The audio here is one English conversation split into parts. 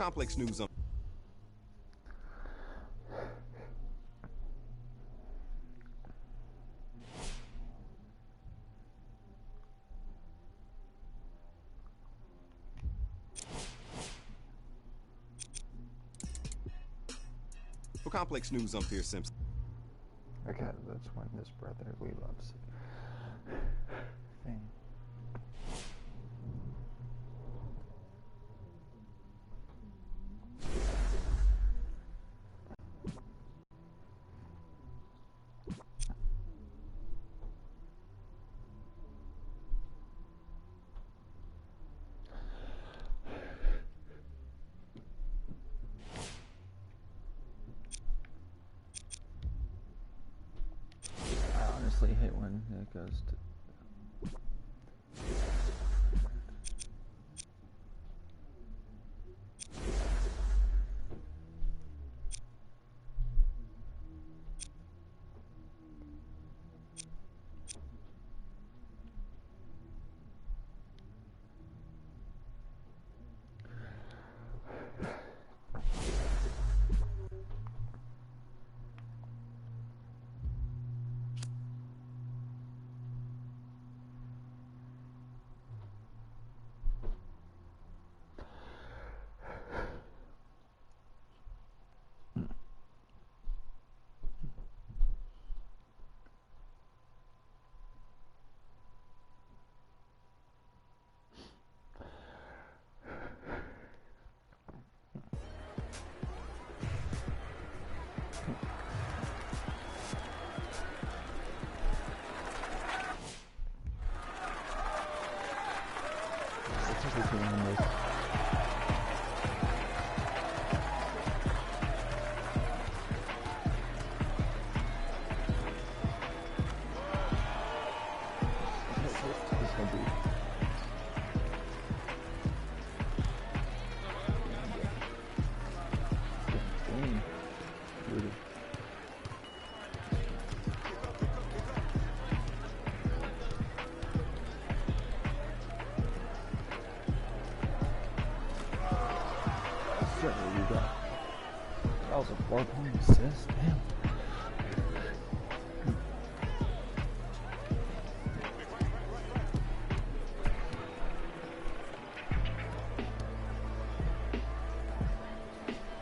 Complex news on. For Complex news, I'm Pierce Simpson. Okay, let's win this brotherly love thing. I honestly hate when it goes to... That was a 4-point assist, damn.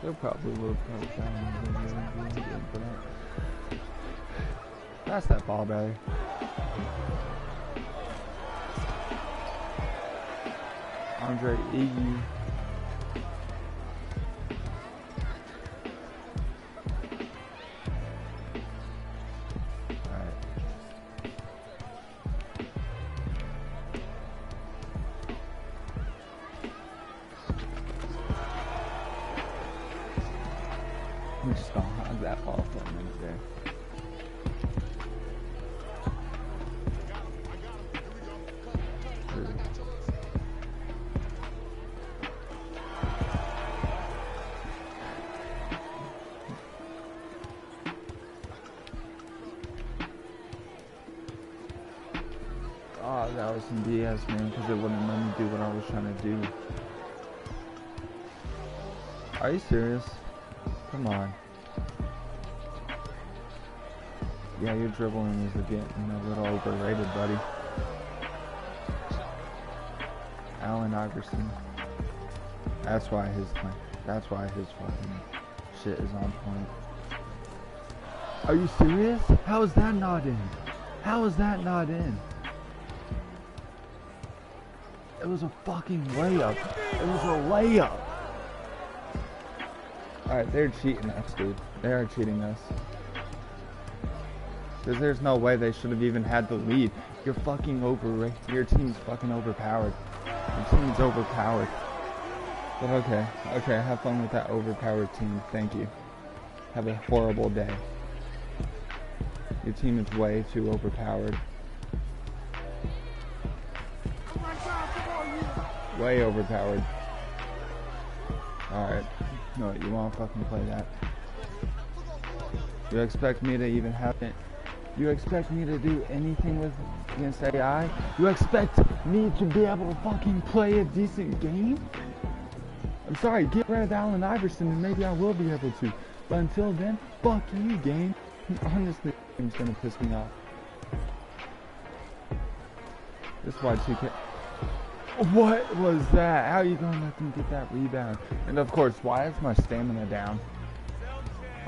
They'll probably will coach for that. Pass that ball, brother. Andre Iguodala. I'm just gonna hog that ball for a minute there. Oh, that was some BS, man, because it wouldn't let me do what I was trying to do. Are you serious? Come on. Yeah, your dribbling is getting a little overrated, buddy. Allen Iverson. That's why his fucking shit is on point. Are you serious? How is that not in? How is that not in? It was a fucking layup. It was a layup. Alright, they're cheating us, dude. They are cheating us. Because there's no way they should have even had the lead. You're fucking your team's fucking overpowered. Your team's overpowered. But okay, have fun with that overpowered team. Thank you. Have a horrible day. Your team is way too overpowered. Way overpowered. Alright. No, you won't fucking play that. You expect me to even have it? You expect me to do anything against AI? You expect me to be able to fucking play a decent game? I'm sorry, get rid of Allen Iverson and maybe I will be able to. But until then, fuck you, game. Honestly, it's gonna piss me off. This is why 2K... What was that? How are you gonna let them get that rebound? And of course, why is my stamina down?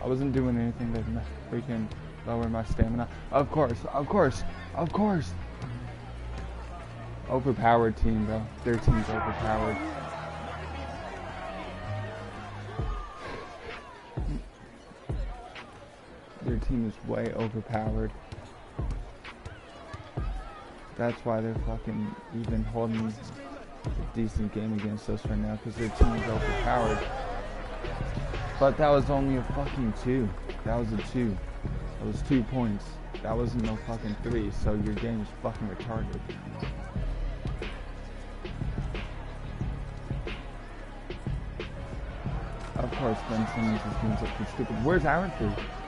I wasn't doing anything to freaking lower my stamina. Of course. Overpowered team, bro. Their team's overpowered. Their team is way overpowered. That's why they're fucking even holding a decent game against us right now, because their team is overpowered. But that was only a fucking 2. That was a 2. That was 2 points. That wasn't no fucking 3, so your game is fucking retarded. Of course, Ben Simmons is doing something stupid. Where's our 3?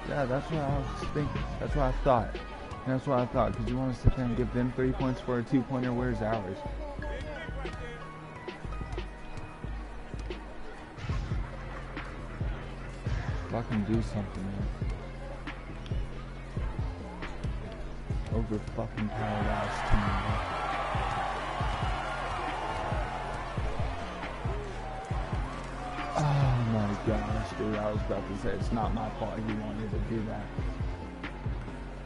Yeah, that's what I was thinking. That's what I thought. That's what I thought, because you want to sit there and give them 3 points for a 2-pointer. Where's ours? Fucking do something, man. Over fucking powered ass team, man. Oh my gosh, dude, I was about to say it's not my fault he wanted to do that.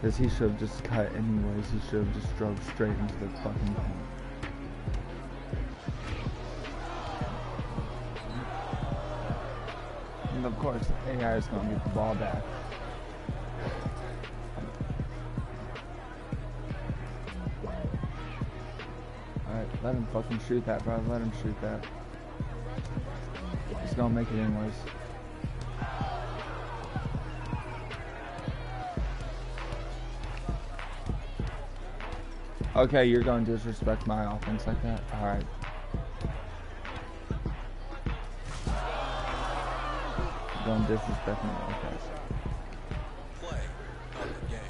Because he should have just cut anyways, he should have just drove straight into the fucking paint. And of course, AI is going to get the ball back. Alright, let him fucking shoot that, bro. Let him shoot that. He's going to make it anyways. Okay, you're going to disrespect my offense like that? Alright. Don't disrespect me like that. Play of the game.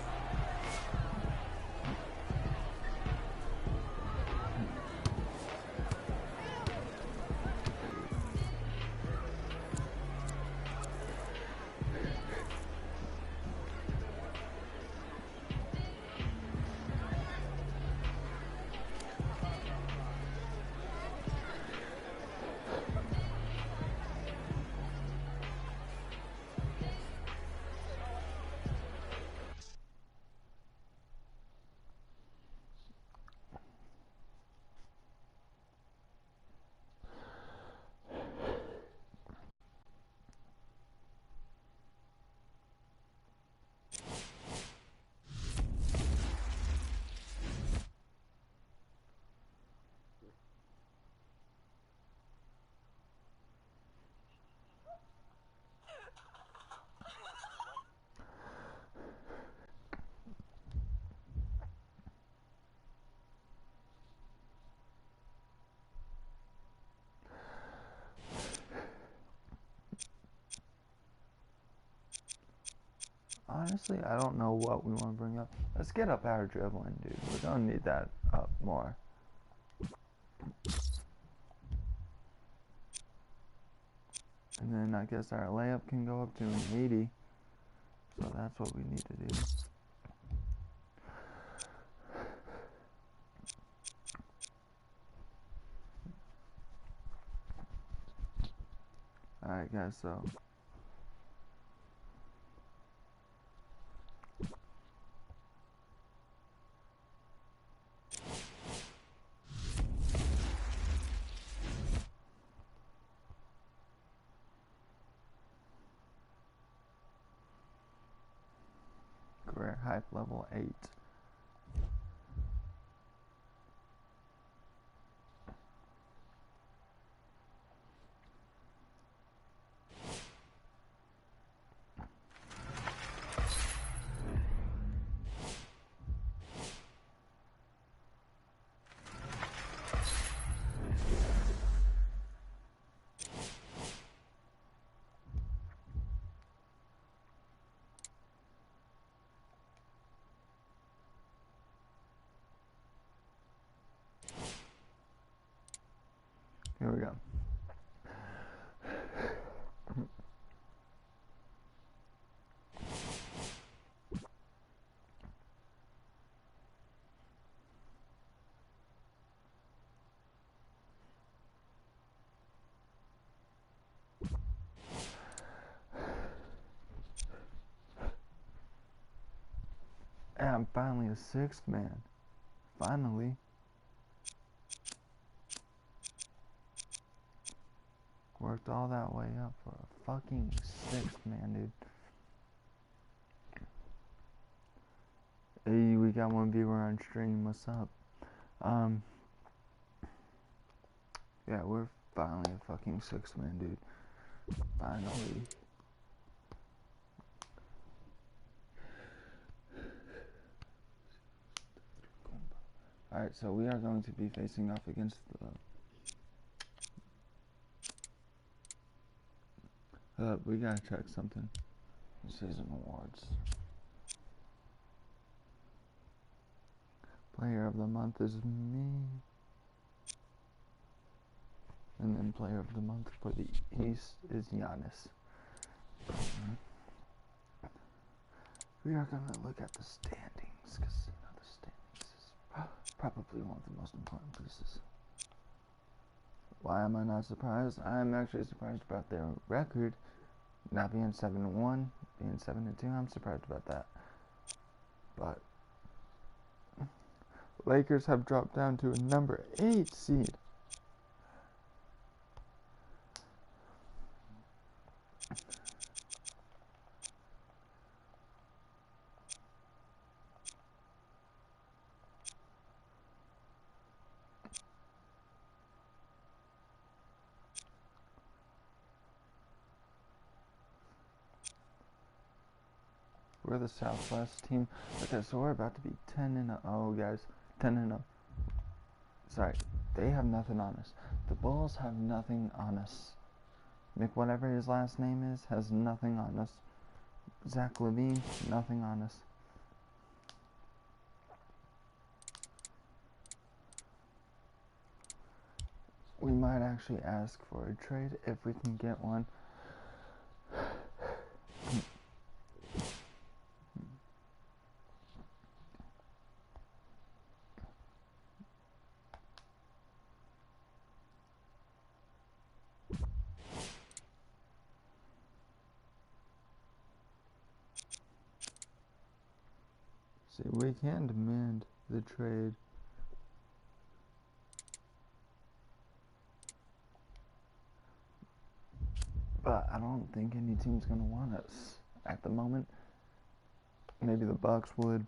Honestly, I don't know what we want to bring up. Let's get up our dribbling, dude. We're going to need that up more. And then I guess our layup can go up to an 80. So that's what we need to do. Alright guys, so career hype level 8. Here we go. I'm finally a sixth man. Finally. Worked all that way up for a fucking sixth man, dude. Hey, we got one viewer on stream. What's up? Yeah, we're finally a fucking sixth man, dude. Finally. Alright, so we are going to be facing off against the... we gotta check something. Season awards. Player of the month is me. And then player of the month for the East is Giannis. We are gonna look at the standings, because you know the standings is probably one of the most important pieces. Why am I not surprised? I'm actually surprised about their record, not being 7-1, being 7-2. I'm surprised about that. But Lakers have dropped down to a number 8 seed. We're the Southwest team. Okay, so we're about to be 10-0, guys. 10-0. Sorry, they have nothing on us. The Bulls have nothing on us. Mick, whatever his last name is, has nothing on us. Zach LaVine, nothing on us. We might actually ask for a trade if we can get one. See, we can demand the trade. But I don't think any team's going to want us at the moment. Maybe the Bucks would.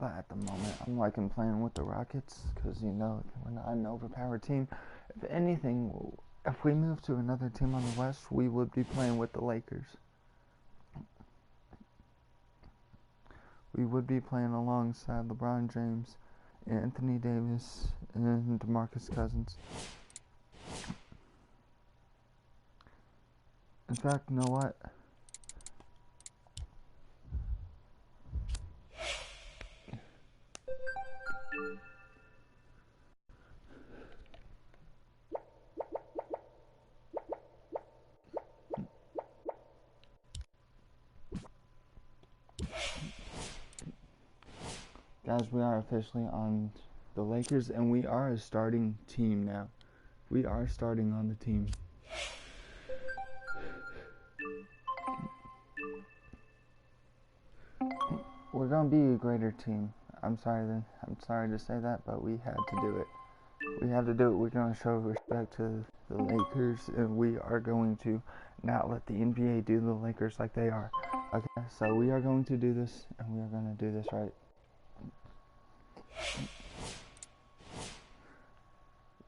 But at the moment, I'm liking playing with the Rockets because, you know, we're not an overpowered team. If anything, if we move to another team on the West, we would be playing with the Lakers. We would be playing alongside LeBron James, Anthony Davis, and DeMarcus Cousins. In fact, you know what? Guys, we are officially on the Lakers, and we are a starting team now. We are starting on the team. We're gonna be a greater team. I'm sorry to say that, but we had to do it. We had to do it. We're gonna show respect to the Lakers, and we are going to not let the NBA do the Lakers like they are. Okay, so we are going to do this, and we are gonna do this right.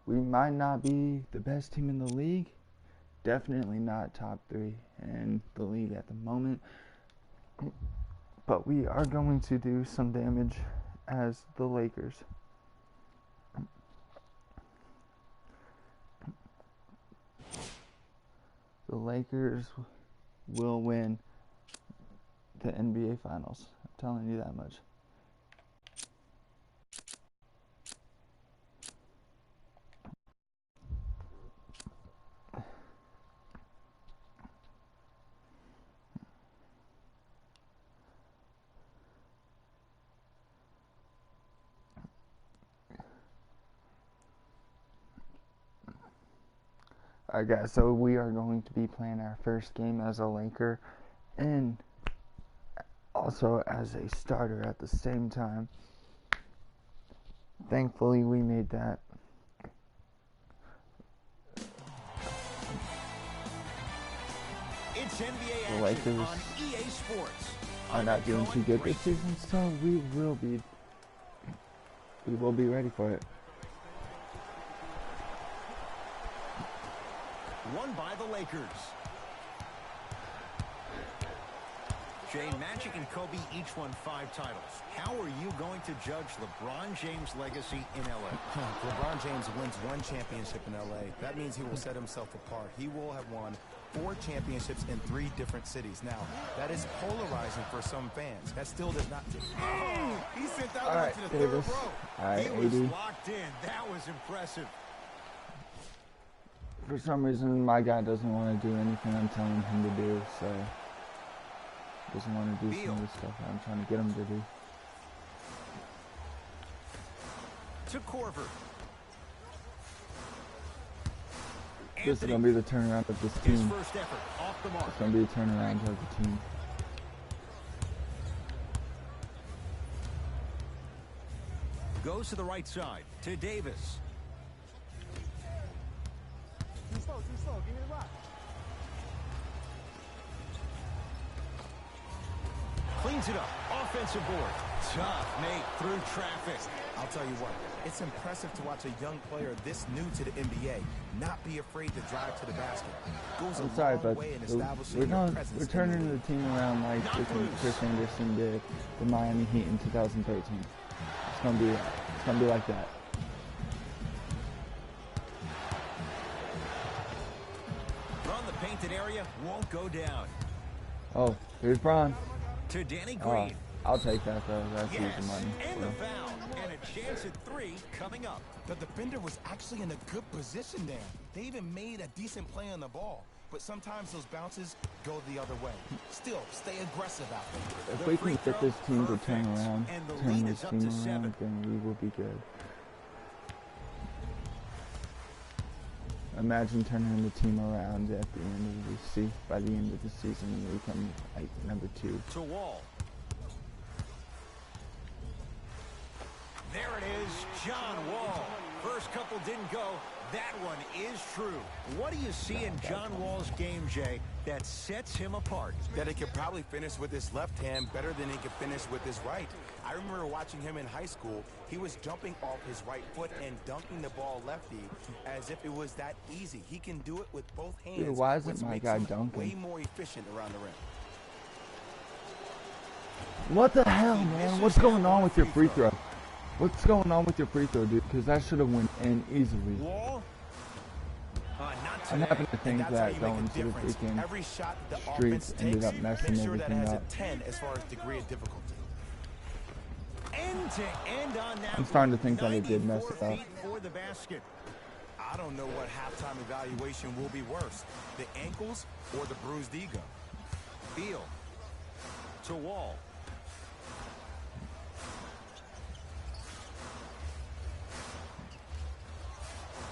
We might not be the best team in the league. Definitely not top 3 in the league at the moment. But we are going to do some damage as the Lakers. The Lakers will win the NBA Finals. I'm telling you that much. Alright guys, so we are going to be playing our first game as a Laker, and also as a starter at the same time. Thankfully, we made that. It's NBA The action Lakers on EA Sports. are not doing too good this season, so we will be ready for it. Won by the Lakers. Jay, Magic and Kobe each won 5 titles. How are you going to judge LeBron James' legacy in LA? LeBron James wins 1 championship in LA. That means he will set himself apart. He will have won 4 championships in 3 different cities. Now, that is polarizing for some fans. That still does not... Oh, he sent that one to the Davis. third row. Alright, He was 80. locked in. That was impressive. For some reason, my guy doesn't want to do anything I'm telling him to do, so... doesn't want to do some of the stuff I'm trying to get him to do. To Korver. This is going to be the turnaround of this His team. first effort off the mark. It's going to be a turnaround of the team. Goes to the right side to Davis. Too slow. Give me the rock. Cleans it up. Offensive board. Tough, Nate, through traffic. I'll tell you what, it's impressive to watch a young player this new to the NBA not be afraid to drive to the basket. Goes I'm a sorry, long but way in establishing we're your presence we're in the turning league. the team around like Chris Anderson did the Miami Heat in 2013. It's gonna be like that. From the painted area, won't go down. Oh, here's Bron. To Danny Oh, Green. I'll take that though. That's Yes, easy money. and So. the foul. And a chance at 3 coming up. The defender was actually in a good position there. They even made a decent play on the ball. But sometimes those bounces go the other way. Still, stay aggressive out there. If we can get this team to turn around, And the turn lead this is up team to around, 7. then we will be good. Imagine turning the team around at the end of the season. By the end of the season, and we become like number 2. To Wall. There it is, John Wall. First couple didn't go. That one is true. What do you see in John Wall's game, Jay, that sets him apart? That he could probably finish with his left hand better than he could finish with his right. I remember watching him in high school. He was jumping off his right foot and dunking the ball lefty as if it was that easy. He can do it with both hands. Dude, why isn't which my makes guy him dunking? way more efficient around the rim. What the hell, man? What's going on with your free throw? What's going on with your free throw, dude? Because that should have went in easily. Wall? Not I'm today. having to And think that's how that you going make to a the difference. freaking Every shot the streets offense ended takes, up messing make sure that everything has up. a 10 as far as degree of difficulty. End to end on that. I'm starting to think that it did mess 94 it up. feet for the basket. I don't know what halftime evaluation will be worse, the ankles or the bruised ego. Beal. To Wall.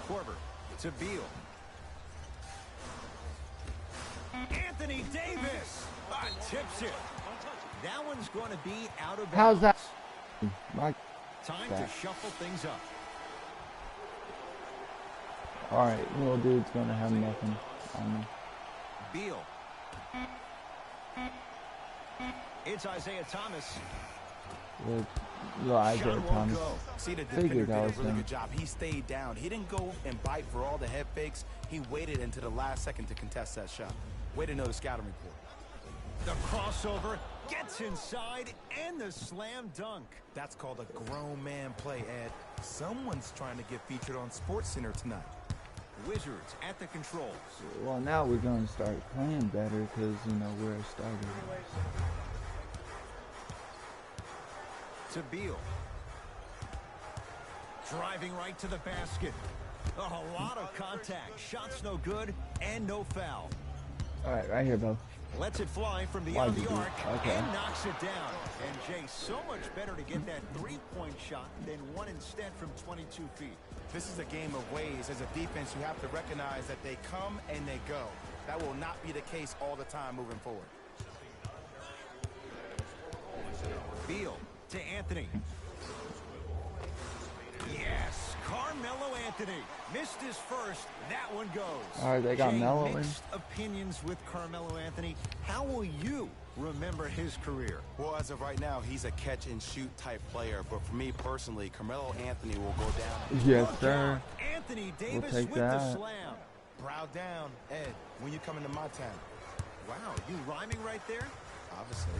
Korver to Beal. Anthony Davis tips it. That one's going to be out of bounds. How's that? My, Time that? to shuffle things up. Alright, little dude's going to have nothing on me. Beal. It's Isaiah Thomas. Little Isaiah Shot won't Thomas. go. See, the Figured defender did that a was really him. good job. He stayed down. He didn't go and bite for all the head fakes. He waited until the last second to contest that shot. Way to know the scouting report. The crossover gets inside and the slam dunk. That's called a grown man play, Ed. Someone's trying to get featured on SportsCenter tonight. Wizards at the controls. Well, now we're going to start playing better because, you know, we're a starter. To Beal. Driving right to the basket. A lot of contact. Shots no good and no foul. Alright, right here, Bo. Lets it fly from Why'd beyond you the do it? arc Okay. and knocks it down. And Jay, so much better to get that three-point shot than one instead from 22 feet. This is a game of ways. As a defense, you have to recognize that they come and they go. That will not be the case all the time moving forward. Beal to Anthony. Yes, Carmelo Anthony missed his first. That one goes. All right, they got Jay, Melo in. mixed opinions with Carmelo Anthony. How will you remember his career? Well, as of right now, he's a catch-and-shoot type player. But for me personally, Carmelo Anthony will go down. Yes, Look sir. out. Anthony Davis take with the that. slam. Brow down. Ed, when you coming to my town? Wow, you rhyming right there? Obviously.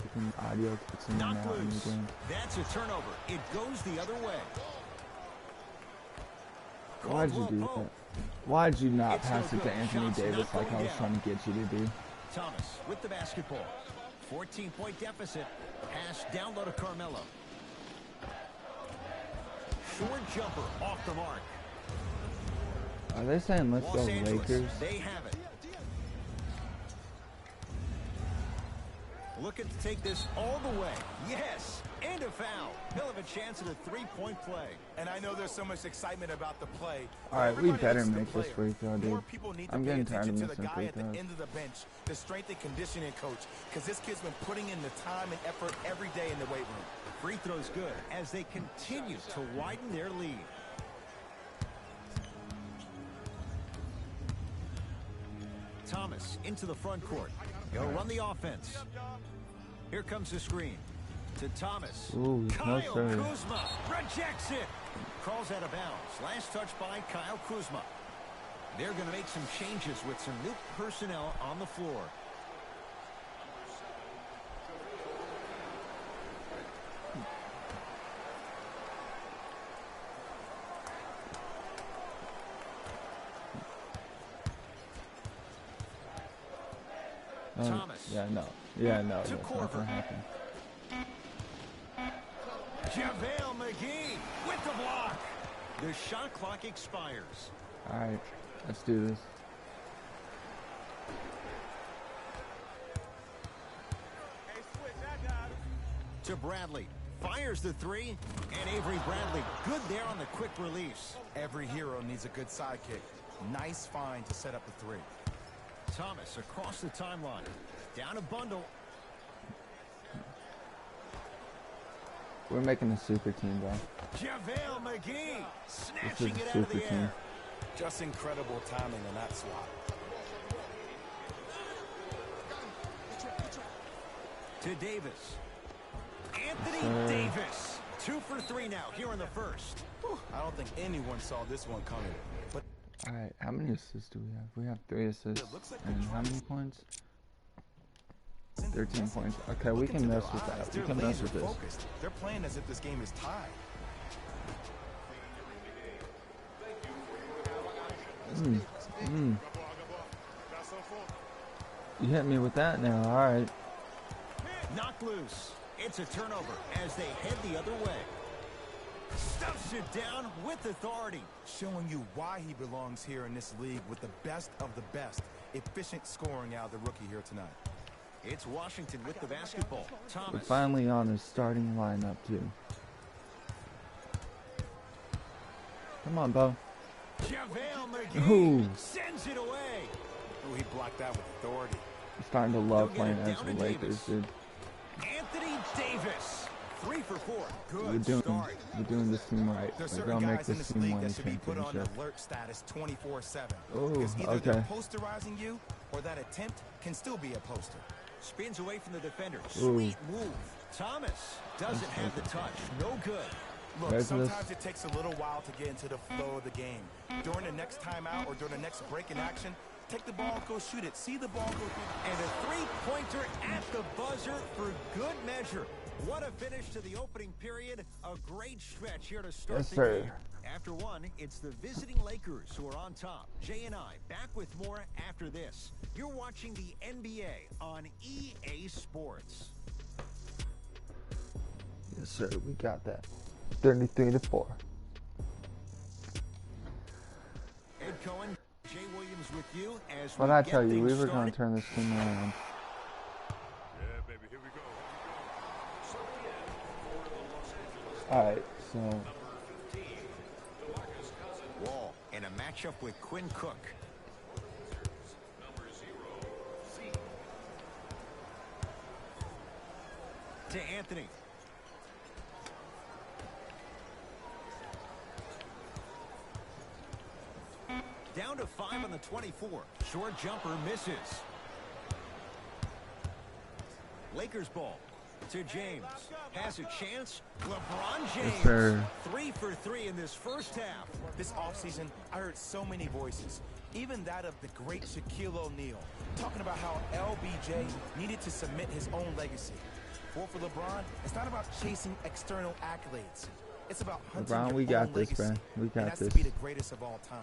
Freaking audio kicks in and Knocked out in the loose. game. That's a turnover. It goes the other way. Why'd you Caldwell do Pope. that? Why'd you not It's pass no it to good. Anthony Shots Davis not like I going was down. trying to get you to do? Thomas with the basketball. 14-point deficit. Pass down low to Carmelo. Short jumper off the mark. Are they saying let's go Los Angeles, Lakers? they have it. Looking to take this all the way. Yes, and a foul. He'll have a chance at a three-point play. And I know there's so much excitement about the play. All right, we Everybody better looks at the make this player. free throw, dude. More people need to I'm pay getting tired of attention to the missing guy free at the throws. end of the bench, the strength and conditioning coach, because this kid's been putting in the time and effort every day in the weight room. Free throws good as they continue to widen their lead. Thomas into the front court. He'll run the offense. Here comes the screen. To Thomas. Ooh, no Kyle sir. Kuzma rejects it. Crawls out of bounds. Last touch by Kyle Kuzma. They're going to make some changes with some new personnel on the floor. Thomas. Yeah, no. Yeah, no. To That's not Korver. gonna happen. JaVale McGee with the block. The shot clock expires. All right, let's do this. To Bradley. Fires the three. And Avery Bradley good there on the quick release. Every hero needs a good sidekick. Nice find to set up the three. Thomas across the timeline. Down a bundle. We're making a super team, bro. JaVale McGee This snatching is it a out of super the team. air. Just incredible timing on that swap. To Davis. Anthony Sir. Davis. 2 for 3 now here in the first. I don't think anyone saw this one coming. But All right, how many assists do we have? We have 3 assists. It looks like And the how many points? 13 impressive. points. Okay, we Look can into mess their with eyes. that. We They're can mess laser with this. focused. They're playing as if this game is tied. You hit me with that now. All right. Knocked loose. It's a turnover as they head the other way. Stuffs it down with authority. Showing you why he belongs here in this league with the best of the best. Efficient scoring out of the rookie here tonight. It's Washington with the basketball. We're Thomas. finally on his starting lineup, too. Come on, Bo. JaVale McGee Ooh. sends it away. Ooh, he blocked that with authority. I'm starting to love They'll get playing it as down the to Lakers, Davis. dude. Anthony Davis. 3 for 4. We're Good doing, start. we're doing this team right. There's We're certain gonna make guys in this this team league win that the should be put on championship. alert status 24/7. Ooh, Because either okay. they're posterizing you or that attempt can still be a poster. Spins away from the defender. Ooh. Sweet move. Thomas doesn't have the touch. No good. Look, There's this. sometimes it takes a little while to get into the flow of the game. During the next timeout or during the next break in action, take the ball and go shoot it. See the ball go through. And a three-pointer at the buzzer for good measure. What a finish to the opening period. A great stretch here to start Yes, the sir. game. After one, it's the visiting Lakers who are on top. Jay and I back with more after this. You're watching the NBA on EA Sports. Yes, sir. We got that. 33-4. Ed Cohen, Jay Williams with you as What we I get tell you, we things were going to started. turn this team around. Yeah, baby, here we go. All right, so Wall in a matchup with Quinn Cook. To Anthony. Down to 5 on the 24. Short jumper misses. Lakers ball to James. Has a chance. LeBron James. Yes, sir. 3 for 3 in this first half. This offseason, I heard so many voices, even that of the great Shaquille O'Neal, talking about how LBJ needed to cement his own legacy. For LeBron, it's not about chasing external accolades. It's about hunting LeBron, your we got own this, legacy. man. We got and that's this. to be the greatest of all time.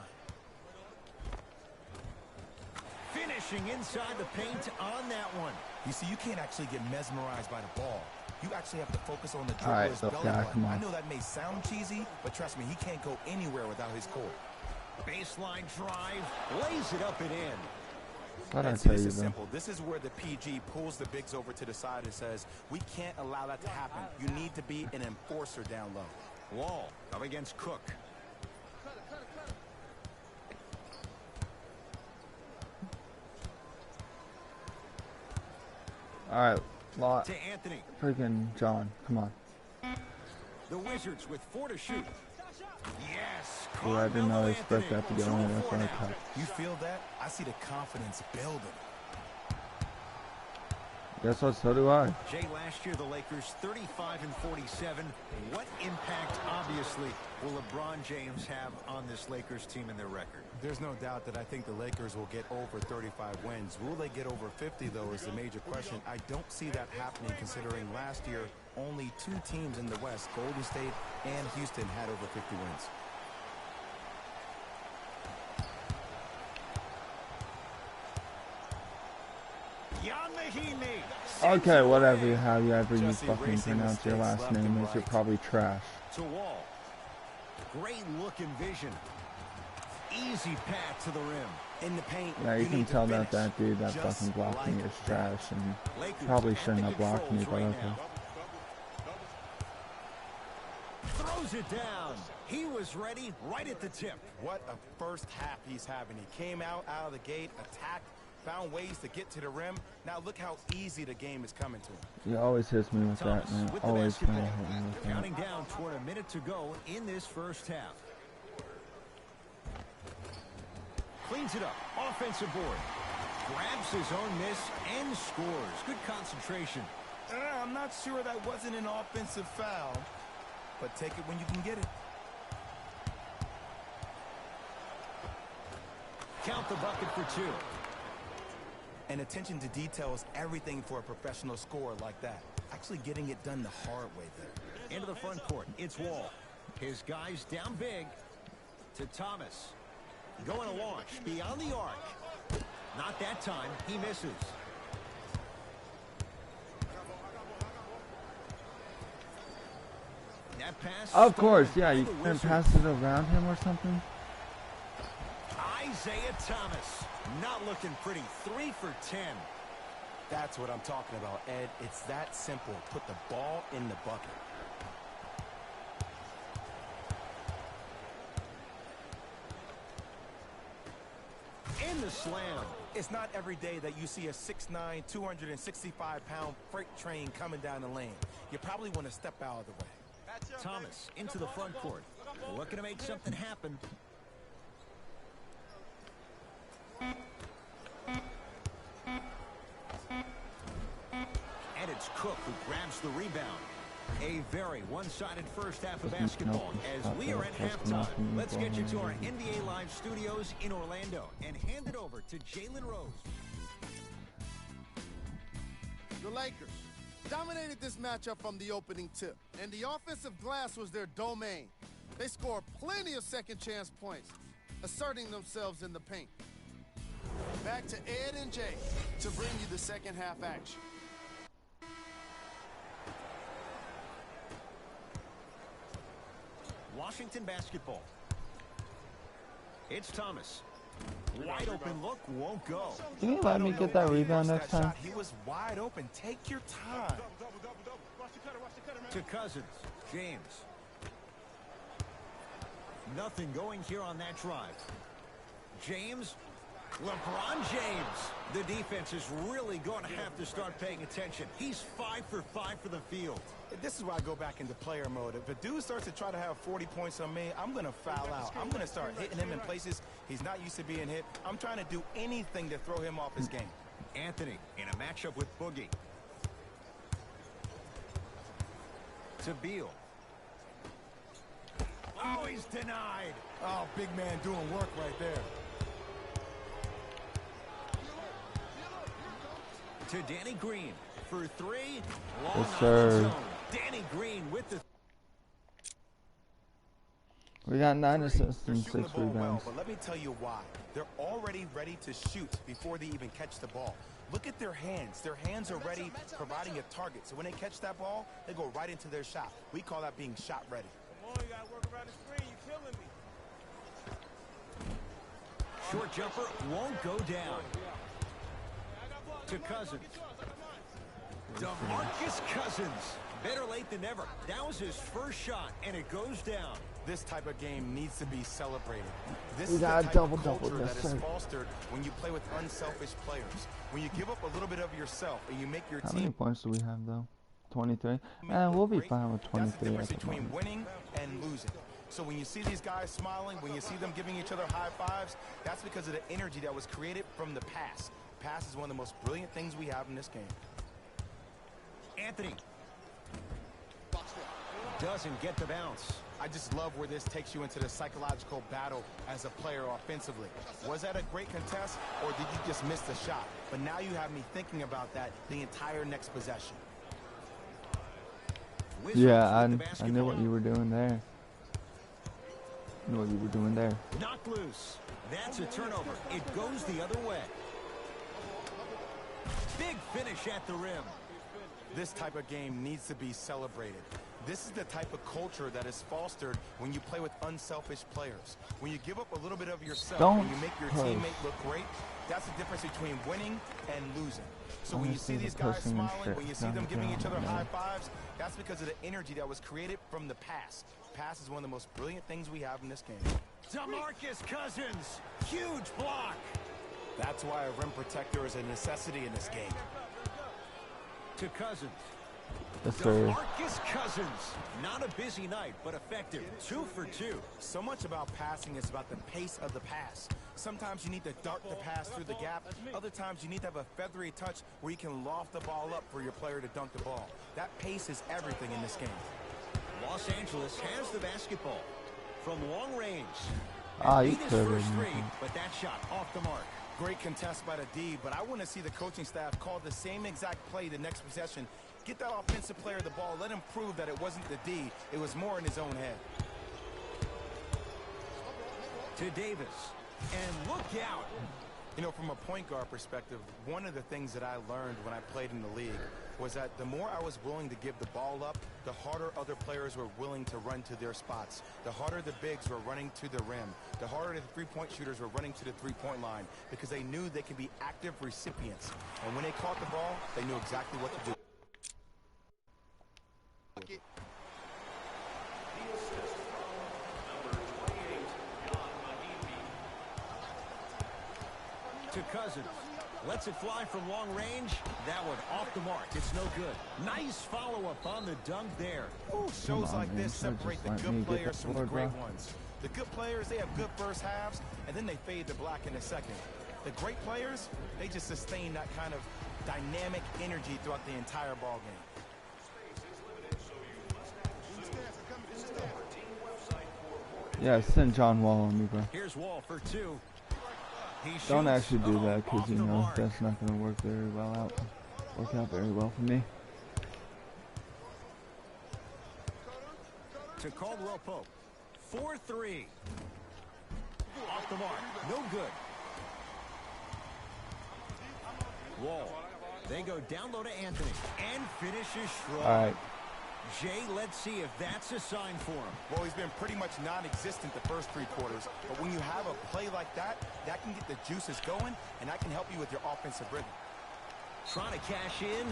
Finishing inside the paint on that one. You see, you can't actually get mesmerized by the ball. You actually have to focus on the All right, dribbler's so, belly yeah, button. come on. I know that may sound cheesy, but trust me, he can't go anywhere without his core. Baseline drive. Lays it up and in. What I And see, tell this you, is bro? simple. This is where the PG pulls the bigs over to the side and says, we can't allow that to happen. You need to be an enforcer down low. Wall up against Cook. All right, lot. To Anthony. Freaking John, come on. The Wizards with 4 to shoot. Yes. Well, I did not Carmelo expect that to Anthony. get on 2 there for for a 4 cut. now. You feel that? I see the confidence building. Guess what? So do I. Jay, last year the Lakers 35 and 47. What impact, obviously, will LeBron James have on this Lakers team and their record? There's no doubt that I think the Lakers will get over 35 wins. Will they get over 50, though, is the major question. I don't see that happening, considering last year only 2 teams in the West, Golden State and Houston, had over 50 wins. Jan Mahinmi. Okay, whatever, however you Jesse, fucking racing pronounce your mistakes last left name and is, you're right. probably trash. To Wall. Great look and vision. Easy path to the rim. In the paint, Yeah, you can need to tell that finish, that dude that just fucking blocked me like is that. trash, and Lakers probably at shouldn't the have blocked me, but controls right okay. now. Throws it down. He was ready right at the tip. What a first half he's having. He came out of the gate, attacked, found ways to get to the rim. Now look how easy the game is coming to him. He always hits me with Thomas that, man. with the Always basketball. gonna hit me with that. Counting down toward a minute to go in this first half. Cleans it up. Offensive board. Grabs his own miss and scores. Good concentration. I'm not sure that wasn't an offensive foul, but take it when you can get it. Count the bucket for 2. And attention to detail is everything for a professional scorer like that. Actually getting it done the hard way there. Into the front court. It's Wall. His guys down big. To Thomas. Going to launch. Beyond the arc. Not that time. He misses. That pass. Of course, stolen yeah, by you the can Wizards. pass it around him or something. Isaiah Thomas. Not looking pretty. 3 for 10. That's what I'm talking about, Ed. It's that simple. Put the ball in the bucket. In the slam. It's not every day that you see a 6'9", 265-pound freight train coming down the lane. You probably want to step out of the way. Thomas into the front court. Looking to make something happen. And it's Cook who grabs the rebound. A very one-sided first half of basketball as we are at halftime. Let's get you to our NBA Live studios in Orlando and hand it over to Jalen Rose. The Lakers dominated this matchup from the opening tip, and the offensive glass was their domain. They scored plenty of second-chance points, asserting themselves in the paint. Back to Ed and Jay to bring you the second half action. Washington basketball. It's Thomas. Wide open look, won't go. Can you let me get that rebound next time? He was wide open. Take your time. To Cousins. James. Nothing going here on that drive. James LeBron James. The defense is really going to have to start paying attention. He's 5 for 5 for the field. This is why I go back into player mode. If a dude starts to try to have 40 points on me, I'm going to foul out. I'm going to start hitting him in places he's not used to being hit. I'm trying to do anything to throw him off his game. Anthony in a matchup with Boogie. To Beal. Oh, he's denied. Oh, big man doing work right there. To Danny Green for 3. Long Yes, sir. zone. Danny Green with the. We got 9 assists They're and shooting 6 the ball well, rebounds. but let me tell you why. They're already ready to shoot before they even catch the ball. Look at their hands. Their hands are ready, providing a target. So when they catch that ball, they go right into their shot. We call that being shot ready. Come on, you gotta work around the screen. You're killing me. Short jumper won't go down. To Cousins. DeMarcus Cousins. Better late than never. That was his first shot, and it goes down. This type of game needs to be celebrated. This We is the got a type double-double, of culture yes, that is sir. fostered when you play with unselfish players. When you give up a little bit of yourself and you make your How many team points do we have though? 23? make We'll look be great, fine with that's the 23 difference at the between moment. winning and losing. So when you see these guys smiling, when you see them giving each other high fives, that's because of the energy that was created from the pass. Pass is one of the most brilliant things we have in this game. Anthony. Doesn't get the bounce. I just love where this takes you into the psychological battle as a player offensively. Was that a great contest, or did you just miss the shot? But now you have me thinking about that the entire next possession. Wizards Yeah, with the I knew what basketball. you were doing there. Knew what you were doing there. Knocked loose. That's a turnover. It goes the other way. Big finish at the rim. This type of game needs to be celebrated. This is the type of culture that is fostered when you play with unselfish players. When you give up a little bit of yourself Don't and you make your push. teammate look great, that's the difference between winning and losing. So when you Honestly, see the these guys pushing and smiling, shit when you see down them the giving each other ground, high man. fives, that's because of the energy that was created from the pass. Pass is one of the most brilliant things we have in this game. DeMarcus Cousins. Huge block. That's why a rim protector is a necessity in this game. To Cousins. Yes, sir. DeMarcus Cousins. Not a busy night, but effective. 2 for 2. So much about passing is about the pace of the pass. Sometimes you need to dart the pass through the gap. Other times you need to have a feathery touch where you can loft the ball up for your player to dunk the ball. That pace is everything in this game. Los Angeles has the basketball from long range. Ah, you Beat his could first have. 3, but that shot off the mark. Great contest by the D, but I want to see the coaching staff call the same exact play the next possession. Get that offensive player the ball. Let him prove that it wasn't the D. It was more in his own head. To Davis. And look out. You know, from a point guard perspective, one of the things that I learned when I played in the league was that the more I was willing to give the ball up, the harder other players were willing to run to their spots. The harder the bigs were running to the rim. The harder the three-point shooters were running to the three-point line because they knew they could be active recipients. And when they caught the ball, they knew exactly what to do. To Cousins. Lets it fly from long range. That one off the mark. It's no good. Nice follow-up on the dunk there. Shows on, like man. this Should've separate just the let me good get the players from the floor, great bro. ones. The good players, they have good first halves, and then they fade to black in a second. The great players, they just sustain that kind of dynamic energy throughout the entire ball game. Yeah, send John Wall on me, bro. Here's Wall for 2. He Don't shoots. actually do that Off because you the know mark. that's not going to work out very well for me. To Caldwell Pope. 4-3. Off the mark. No good. Wall. They go down low to Anthony. And finishes strong. All right. Jay, let's see if that's a sign for him. Well, he's been pretty much non-existent the first 3 quarters, but when you have a play like that, that can get the juices going, and that can help you with your offensive rhythm. Trying to cash in.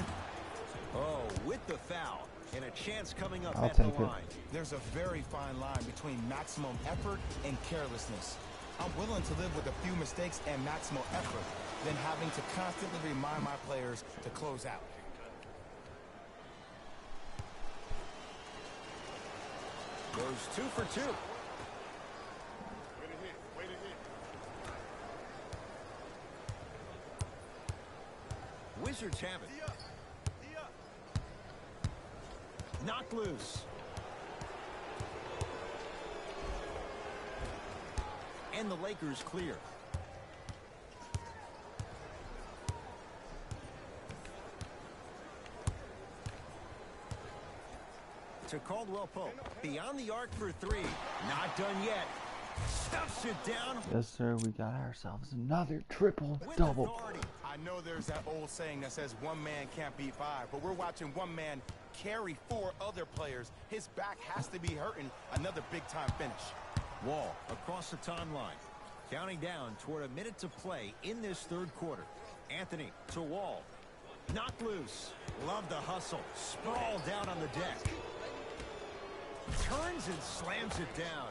Oh, with the foul. And a chance coming up I'll at the take it. line. There's a very fine line between maximum effort and carelessness. I'm willing to live with a few mistakes and maximal effort than having to constantly remind my players to close out. Goes 2 for 2. Wizards have it. Knocked loose. And the Lakers clear. To Caldwell Pope. Beyond the arc for 3. Not done yet. Stuffs it down. Yes, sir. We got ourselves another triple-double. I know there's that old saying that says one man can't beat 5, but we're watching one man carry 4 other players. His back has to be hurting. Another big-time finish. Wall across the timeline. Counting down toward a minute to play in this third quarter. Anthony to Wall. Knocked loose. Love the hustle. Sprawled down on the deck. Turns and slams it down.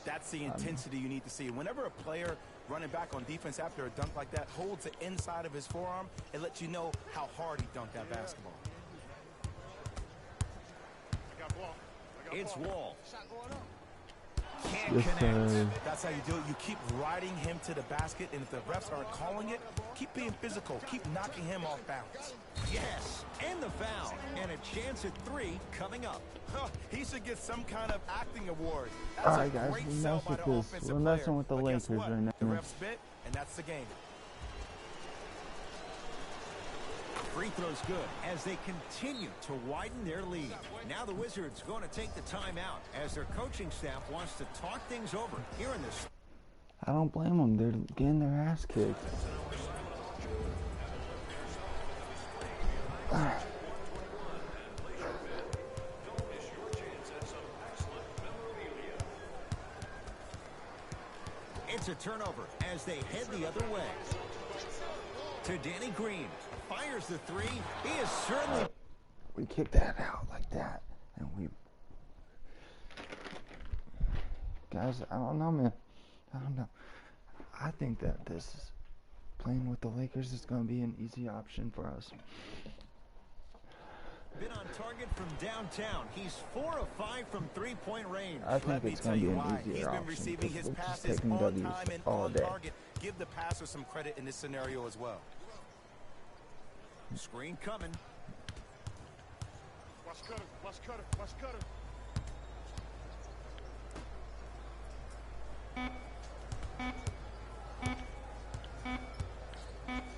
That's the intensity you need to see. Whenever a player running back on defense after a dunk like that holds the inside of his forearm, it lets you know how hard he dunked that basketball. It's Wall. Yes, sir. That's how you do it. You keep riding him to the basket, and if the refs aren't calling it, keep being physical. Keep knocking him off balance. Yes, and the foul. And a chance at 3 coming up. He should get some kind of acting award. That's All right, a guys, great we sell mess by with the this. offensive We're messing player. with the But guess Lakers what? right now. The refs spit, and that's the game. Free throw's good as they continue to widen their lead. Now the Wizards going to take the timeout as their coaching staff wants to talk things over here in this. I don't blame them. They're getting their ass kicked. It's a turnover as they head the other way. To Danny Green. Fires the 3. He is certainly... We kick that out like that. And we... Guys, I don't know, man. I don't know. I think that this is... Playing with the Lakers is going to be an easy option for us. Been on target from downtown. He's 4 of 5 from three-point range. I think it's going to be an easier He's been option receiving his because we're just passes taking on W's time and all on day. target. Give the passer some credit in this scenario as well. Screen coming. Watch cutter, watch cutter, watch cutter.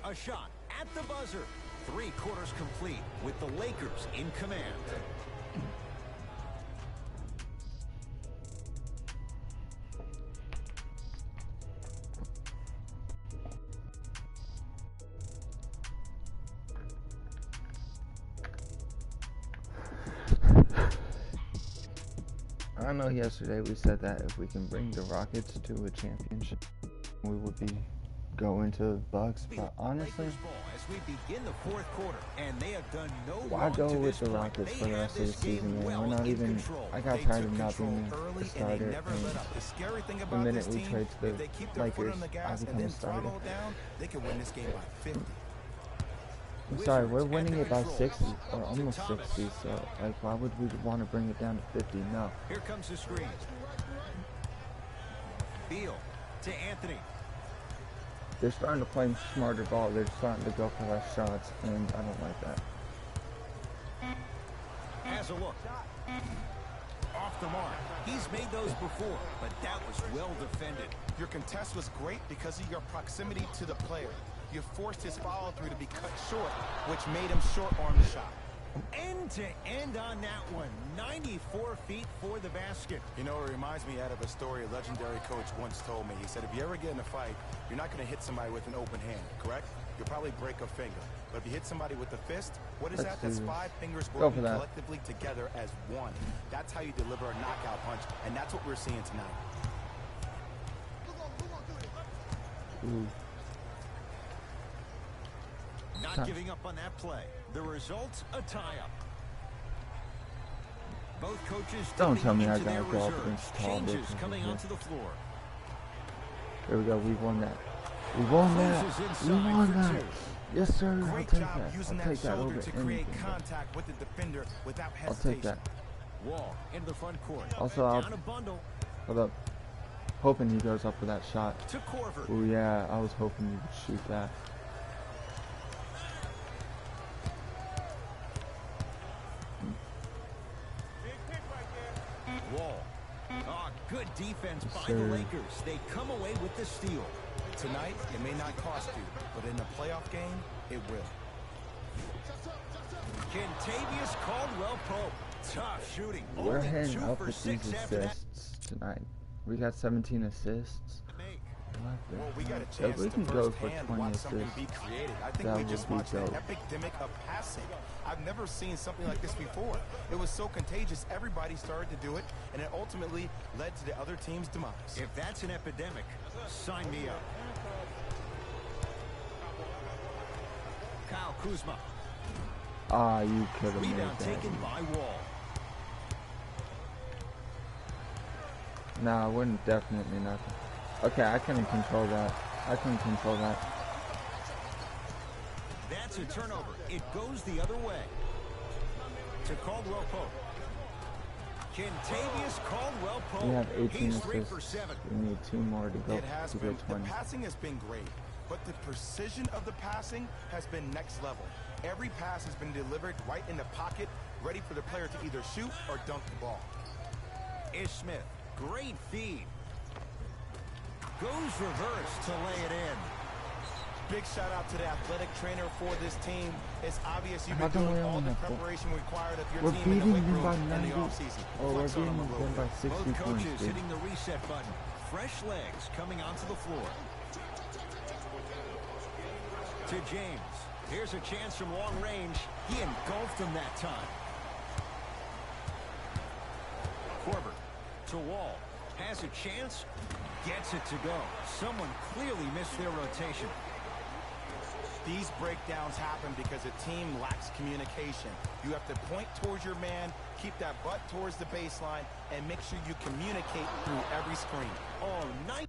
A shot at the buzzer. 3 quarters complete with the Lakers in command. I know yesterday we said that if we can bring the Rockets to a championship, we would be going to Bucks, but honestly, Lakers ball as we begin the fourth quarter, and they have done no why wrong go to with this the point. Rockets They for the have rest of the this game season, man? well We're not in even, control. I got They tired took of not control being the early, and they starter, never let up. The scary thing the about minute this we team, trade to if they keep their foot Lakers, on the I gas and become then a starter. throttle down, they can win this game by 50. I'm sorry, we're Wizards winning at it by control. 60, or To almost Thomas. 60, so, like, why would we want to bring it down to 50? No. Here comes the screen. Beal to Anthony. They're starting to play smarter ball. They're starting to go for less shots, and I don't like that. Has a look. Off the mark. He's made those before, but that was well defended. Your contest was great because of your proximity to the player. You forced his follow-through to be cut short, which made him short-arm the shot. End to end on that one. 94 feet for the basket. You know, it reminds me out of a story a legendary coach once told me. He said, if you ever get in a fight, you're not going to hit somebody with an open hand, correct? You'll probably break a finger. But if you hit somebody with a fist, what is Let's that? do That's this. 5 fingers Go working for that. collectively together as one. That's how you deliver a knockout punch, and that's what we're seeing tonight. Ooh. Not giving up on that play. The result, a tie-up. Both coaches Don't dipping tell me I into their gotta go up reserves. against tall Changes bitches coming here. onto the floor. There we go. We won that. We won that. We won that. Yes, sir. I'll Great take job that. using I'll that take that shoulder over to create anything. contact with the defender without I'll hesitation. take that. Wall into the front court. Also, I'll Down a bundle hold up. Hoping he goes up for that shot. to Korver. Oh yeah, I was hoping you would shoot that. Wall. Oh, good defense Yes, by the sir. Lakers. They come away with the steal. Tonight, it may not cost you, but in a playoff game, it will. Kentavious Caldwell-Pope. Tough shooting. We're Only heading 2 up for with 6 these after that. assists tonight. We got 17 assists. Make. What the Well, we got a heck? chance If we to can go for firsthand 20 watch something assists, be created. I think that we would just be watched an dope. epidemic of passing. I've never seen something like this before. It was so contagious, everybody started to do it, and it ultimately led to the other team's demise. If that's an epidemic, sign me up. Kyle Kuzma. Ah, you could have made Rebound that. taken by Wall. Nah, wouldn't definitely nothing. Okay, I couldn't control that. I couldn't control that. That's a turnover. It goes the other way. To Caldwell-Pope. Kentavious Caldwell-Pope. We have 18 He's 3 for assists. 7. We need 2 more to go It has to been. get The 20. passing has been great, but the precision of the passing has been next level. Every pass has been delivered right in the pocket, ready for the player to either shoot or dunk the ball. Ish Smith. Great feed. Goes reverse to lay it in. Big shout out to the athletic trainer for this team. It's obvious you've How been come we doing all only the have four? preparation required of your We're team in the beating weight them room by in 90. the offseason. Oh, we're Flex on beating them a little them by bit. 60 Both points, coaches dude. hitting the reset button. Fresh legs coming onto the floor. To James. Here's a chance from long range. He engulfed him that time. Korver to Wall. Has a chance. Gets it to go. Someone clearly missed their rotation. These breakdowns happen because a team lacks communication. You have to point towards your man, keep that butt towards the baseline, and make sure you communicate through every screen. Oh, nice.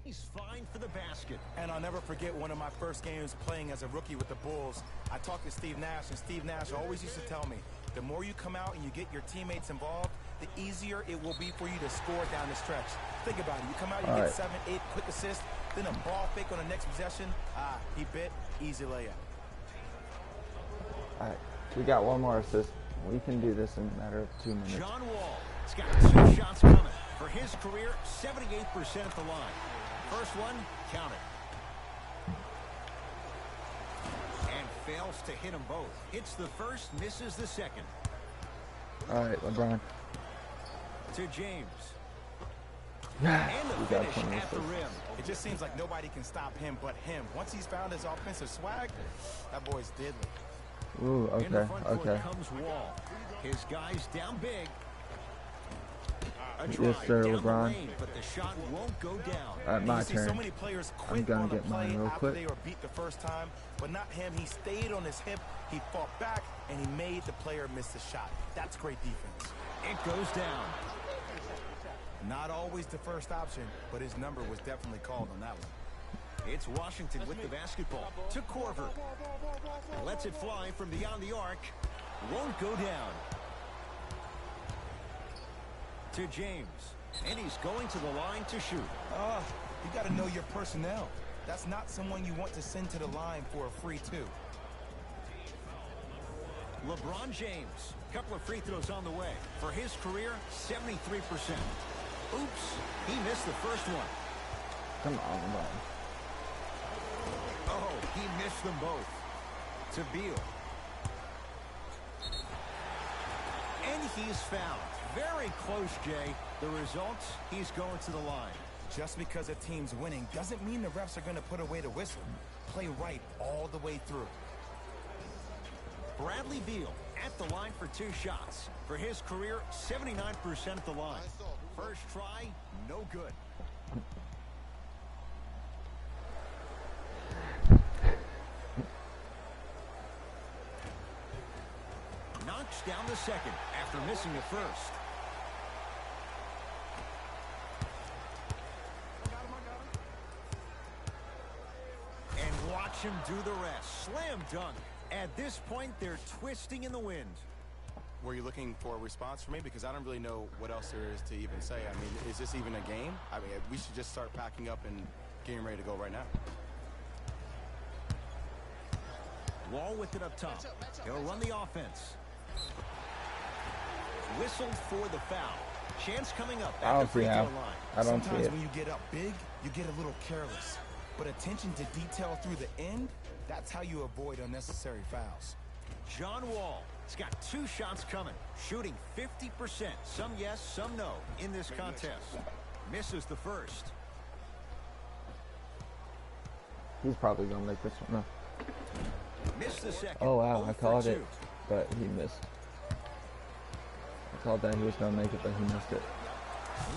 He's fine for the basket. And I'll never forget one of my first games playing as a rookie with the Bulls. I talked to Steve Nash, and Steve Nash always used to tell me, the more you come out and you get your teammates involved, the easier it will be for you to score down the stretch. Think about it. You come out, you get 7, 8 quick assists, then a ball fake on the next possession. Ah, he bit, easy layup. Alright, we got 1 more assist. We can do this in a matter of 2 minutes. John Wall. He's got 2 shots coming. For his career, 78% at the line. First one, count it. And fails to hit them both. Hits the first, misses the second. Alright, LeBron. To James. Yeah, And the we got finish 20 at the assists. rim. It just seems like nobody can stop him but him. Once he's found his offensive swag, that boy's deadly. Ooh, In the okay, front court okay. comes Wall. His guys down big. A Yes, drive sir, down the LeBron. lane, but the shot won't go down. Alright, my You see turn. so many players quit gonna on a get mine play real after quick. they were beat the first time, but not him. He stayed on his hip, he fought back, and he made the player miss the shot. That's great defense. It goes down. Not always the first option, but his number was definitely called on that one. It's Washington with the basketball. To Korver. Lets it fly from beyond the arc. Won't go down. To James. And he's going to the line to shoot. You got to know your personnel. That's not someone you want to send to the line for a free two. LeBron James. Couple of free throws on the way. For his career, 73%. Oops. He missed the first one. Come on, LeBron. Oh, he missed them both. To Beal. And he's fouled. Very close, Jay. The result, he's going to the line. Just because a team's winning doesn't mean the refs are going to put away the whistle. Play right all the way through. Bradley Beal at the line for 2 shots. For his career, 79% at the line. First try, no good. Knocks down the second after missing the first. him do the rest. Slam dunk. At this point, they're twisting in the wind. Were you looking for a response from me? Because I don't really know what else there is to even say. I mean, is this even a game? I mean, we should just start packing up and getting ready to go right now. Wall with it up top. He'll run the offense. Whistled for the foul. Chance coming up at the free throw line. I don't see Sometimes it. when you get up big, you get a little careless. But attention to detail through the end, that's how you avoid unnecessary fouls. John Wall has got 2 shots coming, shooting 50%. Some yes, some no in this contest. Misses the first. He's probably gonna make this one. No. Missed the second. Oh wow, 0 I for called 2. it, but he missed. I called that he was gonna make it, but he missed it.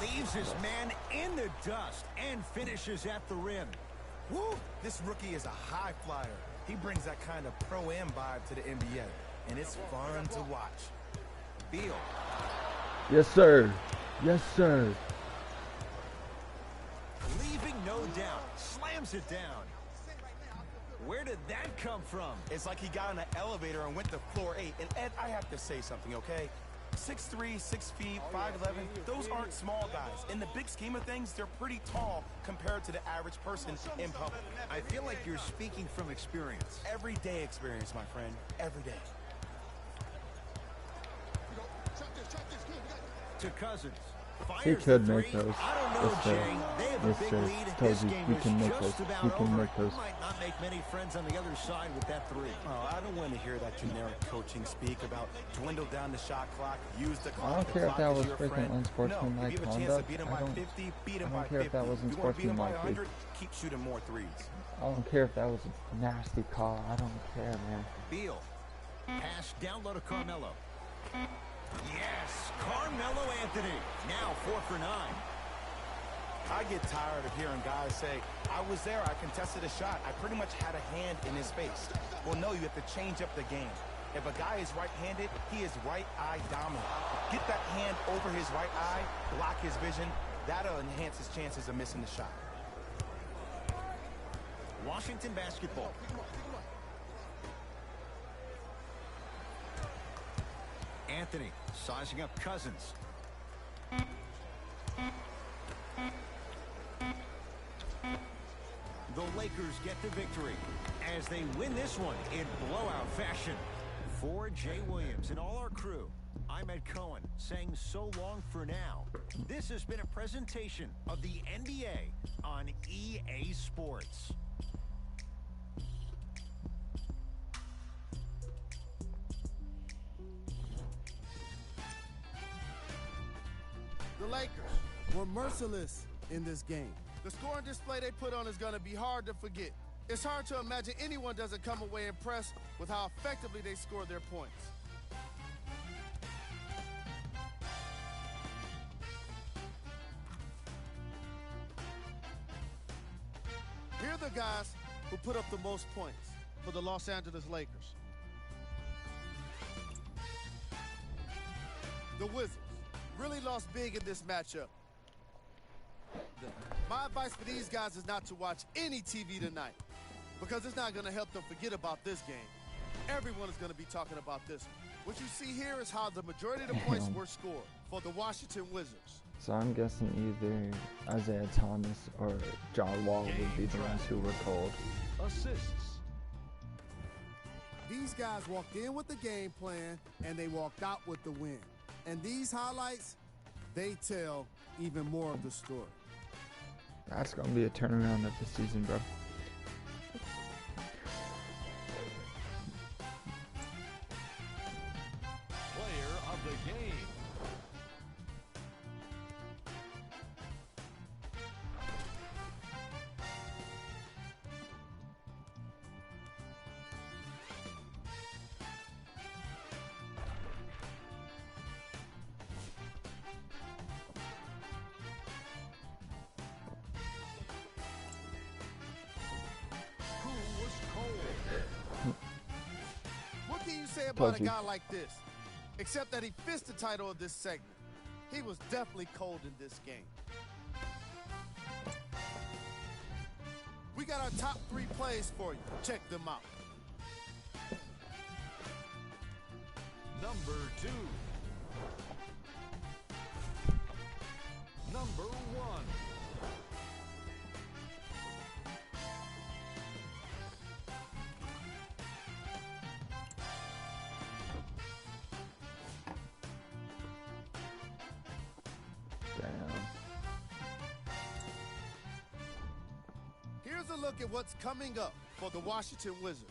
Leaves his man in the dust and finishes at the rim. Woo! This rookie is a high flyer. He brings that kind of pro-am vibe to the NBA, and it's fun to watch. Beal. Yes, sir. Yes, sir. Leaving no doubt. Slams it down. Where did that come from? It's like he got in an elevator and went to floor 8. And Ed, I have to say something, okay? 6'3", 6 feet, 5'11", those aren't small guys. In the big scheme of things, they're pretty tall compared to the average person in public. I feel like you're speaking from experience. Everyday experience, my friend. Every day. To Cousins. He Fires could the make three. those. I don't know, Yes, sir. Jay. They have a Yes, big sir. lead. Told This you, game he is can make just those. about He can over. make those. He might not make many friends on the other side with that 3. Oh, I don't want to hear that generic coaching speak about dwindle down the shot clock, use the clock. I don't the care if clock that is was your freaking friend. unsportsmanlike No, if you have a chance to conduct, beat him I by don't- 50, beat him I by don't care if 50. that was If you want to beat him by unsportsmanlike, 100, keep shooting more threes. I don't care if that was a nasty call. I don't care, man. Beal. Pass down low to Carmelo. Yes, Carmelo Anthony. Now 4 for 9. I get tired of hearing guys say, I was there, I contested a shot, I pretty much had a hand in his face. Well, no, you have to change up the game. If a guy is right-handed, he is right eye dominant. Get that hand over his right eye, block his vision. That'll enhance his chances of missing the shot. Washington basketball. Anthony sizing up Cousins. The Lakers get the victory as they win this one in blowout fashion. For Jay Williams and all our crew, I'm Ed Cohen saying so long for now. This has been a presentation of the NBA on EA Sports. The Lakers were merciless in this game. The scoring display they put on is going to be hard to forget. It's hard to imagine anyone doesn't come away impressed with how effectively they scored their points. Here are the guys who put up the most points for the Los Angeles Lakers. The Wizards really lost big in this matchup. My advice for these guys is not to watch any TV tonight because it's not going to help them forget about this game. Everyone is going to be talking about this one. What you see here is how the majority of the points were scored for the Washington Wizards. So I'm guessing either Isaiah Thomas or John Wall would be the ones who were cold. Assists. These guys walked in with the game plan and they walked out with the win. And these highlights, they tell even more of the story. That's gonna be a turnaround of the season, bro. Player of the game. Who was cold? What can you say Told about a you. guy like this? Except that he fits the title of this segment. He was definitely cold in this game. We We got our top 3 plays for you. Check them out. Number 2. Number 1. Here's a look at what's coming up for the Washington Wizards.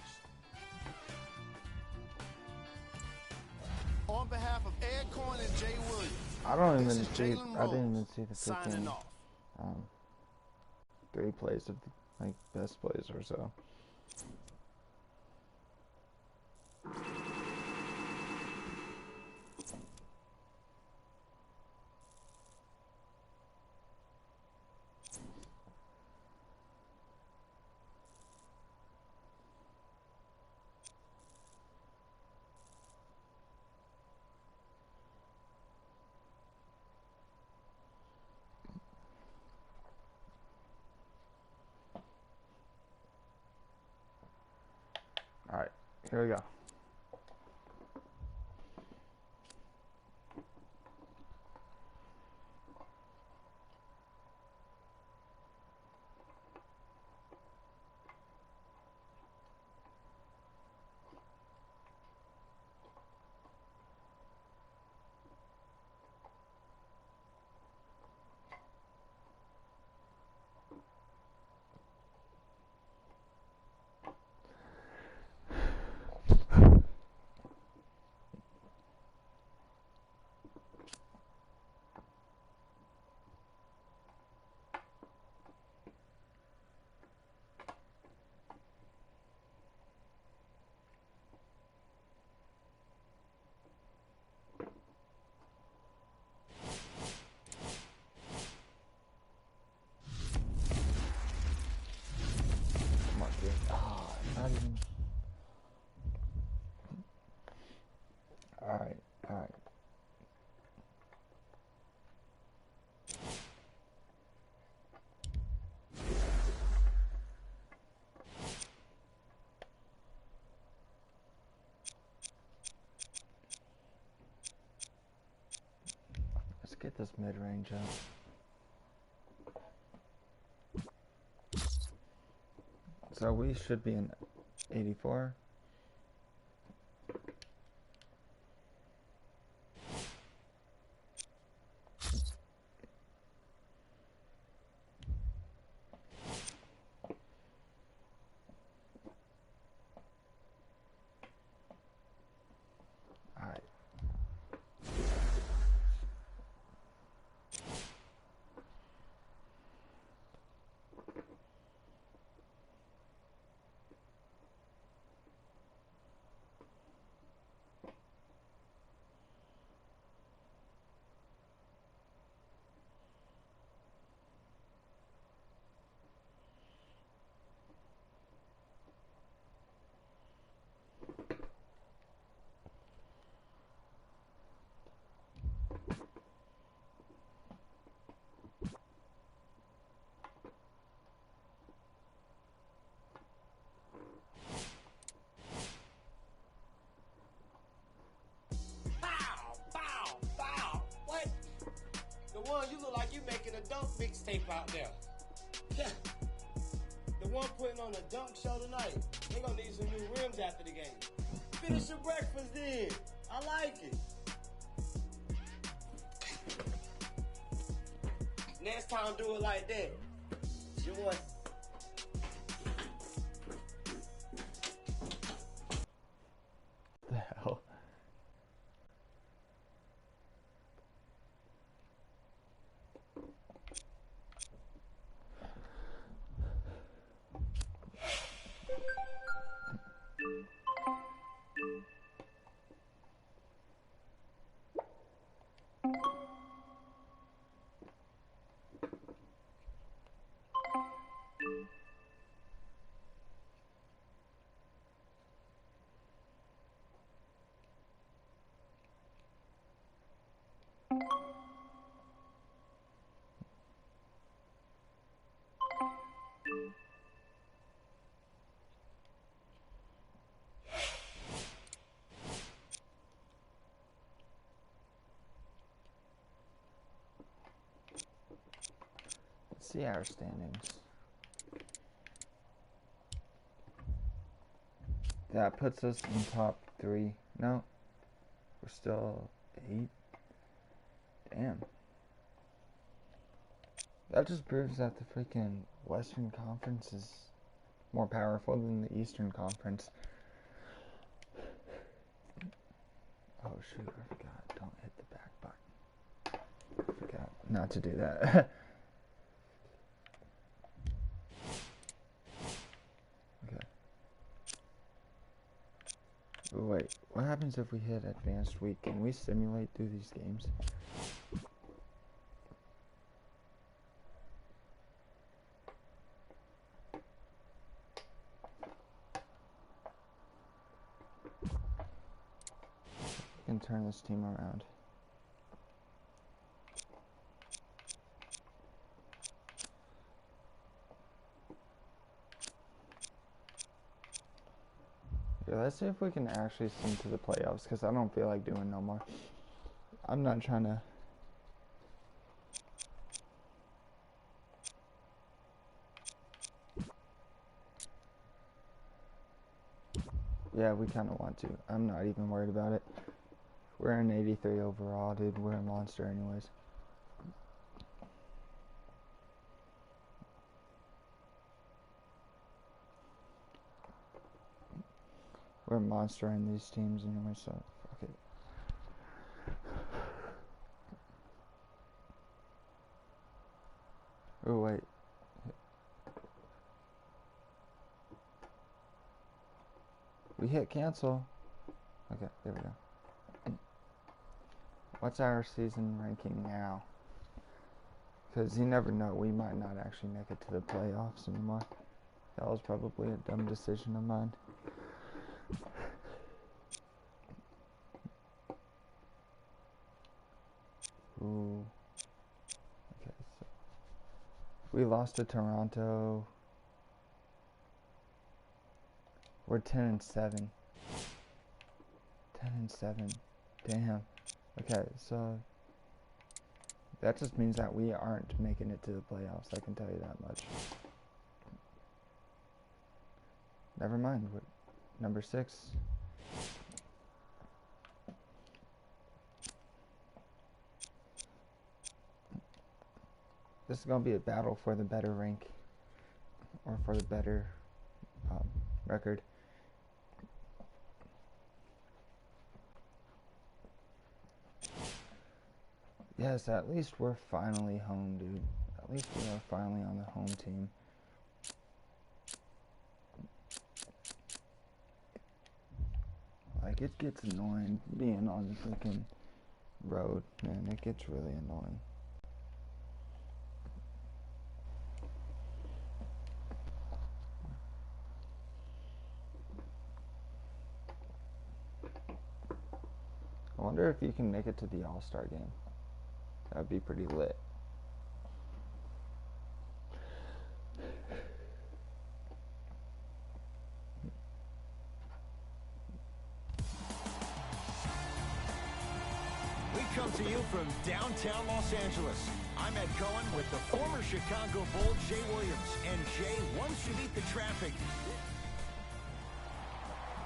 On behalf of Ed Coyne and Jay Williams, I don't even this is see. Jalen I didn't even Rose see the signing freaking off. 3 plays of the, like, best plays or so. All right, here we go. Not even. All right. Let's get this mid-range up. So we should be in 84. All right. You look like you making a dunk mixtape out there. Yeah. The one putting on a dunk show tonight. They gonna need some new rims after the game. Finish your breakfast then. I like it. Next time do it like that. You want The hell? see our standings. That puts us in top 3. No, we're still 8. Damn. That just proves that the freaking Western Conference is more powerful than the Eastern Conference. Oh shoot, I forgot. Don't hit the back button. I forgot not to do that. Okay. Wait, what happens if we hit Advanced Week? Can we simulate through these games? Can turn this team around. Yeah, let's see if we can actually sim to the playoffs, because I don't feel like doing no more. I'm not trying to... Yeah, we kind of want to. I'm not even worried about it. We're in 83 overall, dude. We're a monster anyways. We're a monster in these teams anyway, so fuck it. Oh, wait. We hit cancel. Okay, there we go. What's our season ranking now? Because you never know, we might not actually make it to the playoffs anymore. That was probably a dumb decision of mine. Ooh. Okay, so we lost to Toronto. We're 10-7. 10-7. Damn. Okay, so that just means that we aren't making it to the playoffs. I can tell you that much. Never mind. We're number 6. This is gonna be a battle for the better rank, or for the better record. Yes, at least we're finally home, dude. At least we are finally on the home team. Like, it gets annoying being on the freaking road, man. It gets really annoying. I wonder if you can make it to the All-Star game. That would be pretty lit. We come to you from downtown Los Angeles. I'm Ed Cohen with the former Chicago Bull, Jay Williams. And Jay, once you beat the traffic...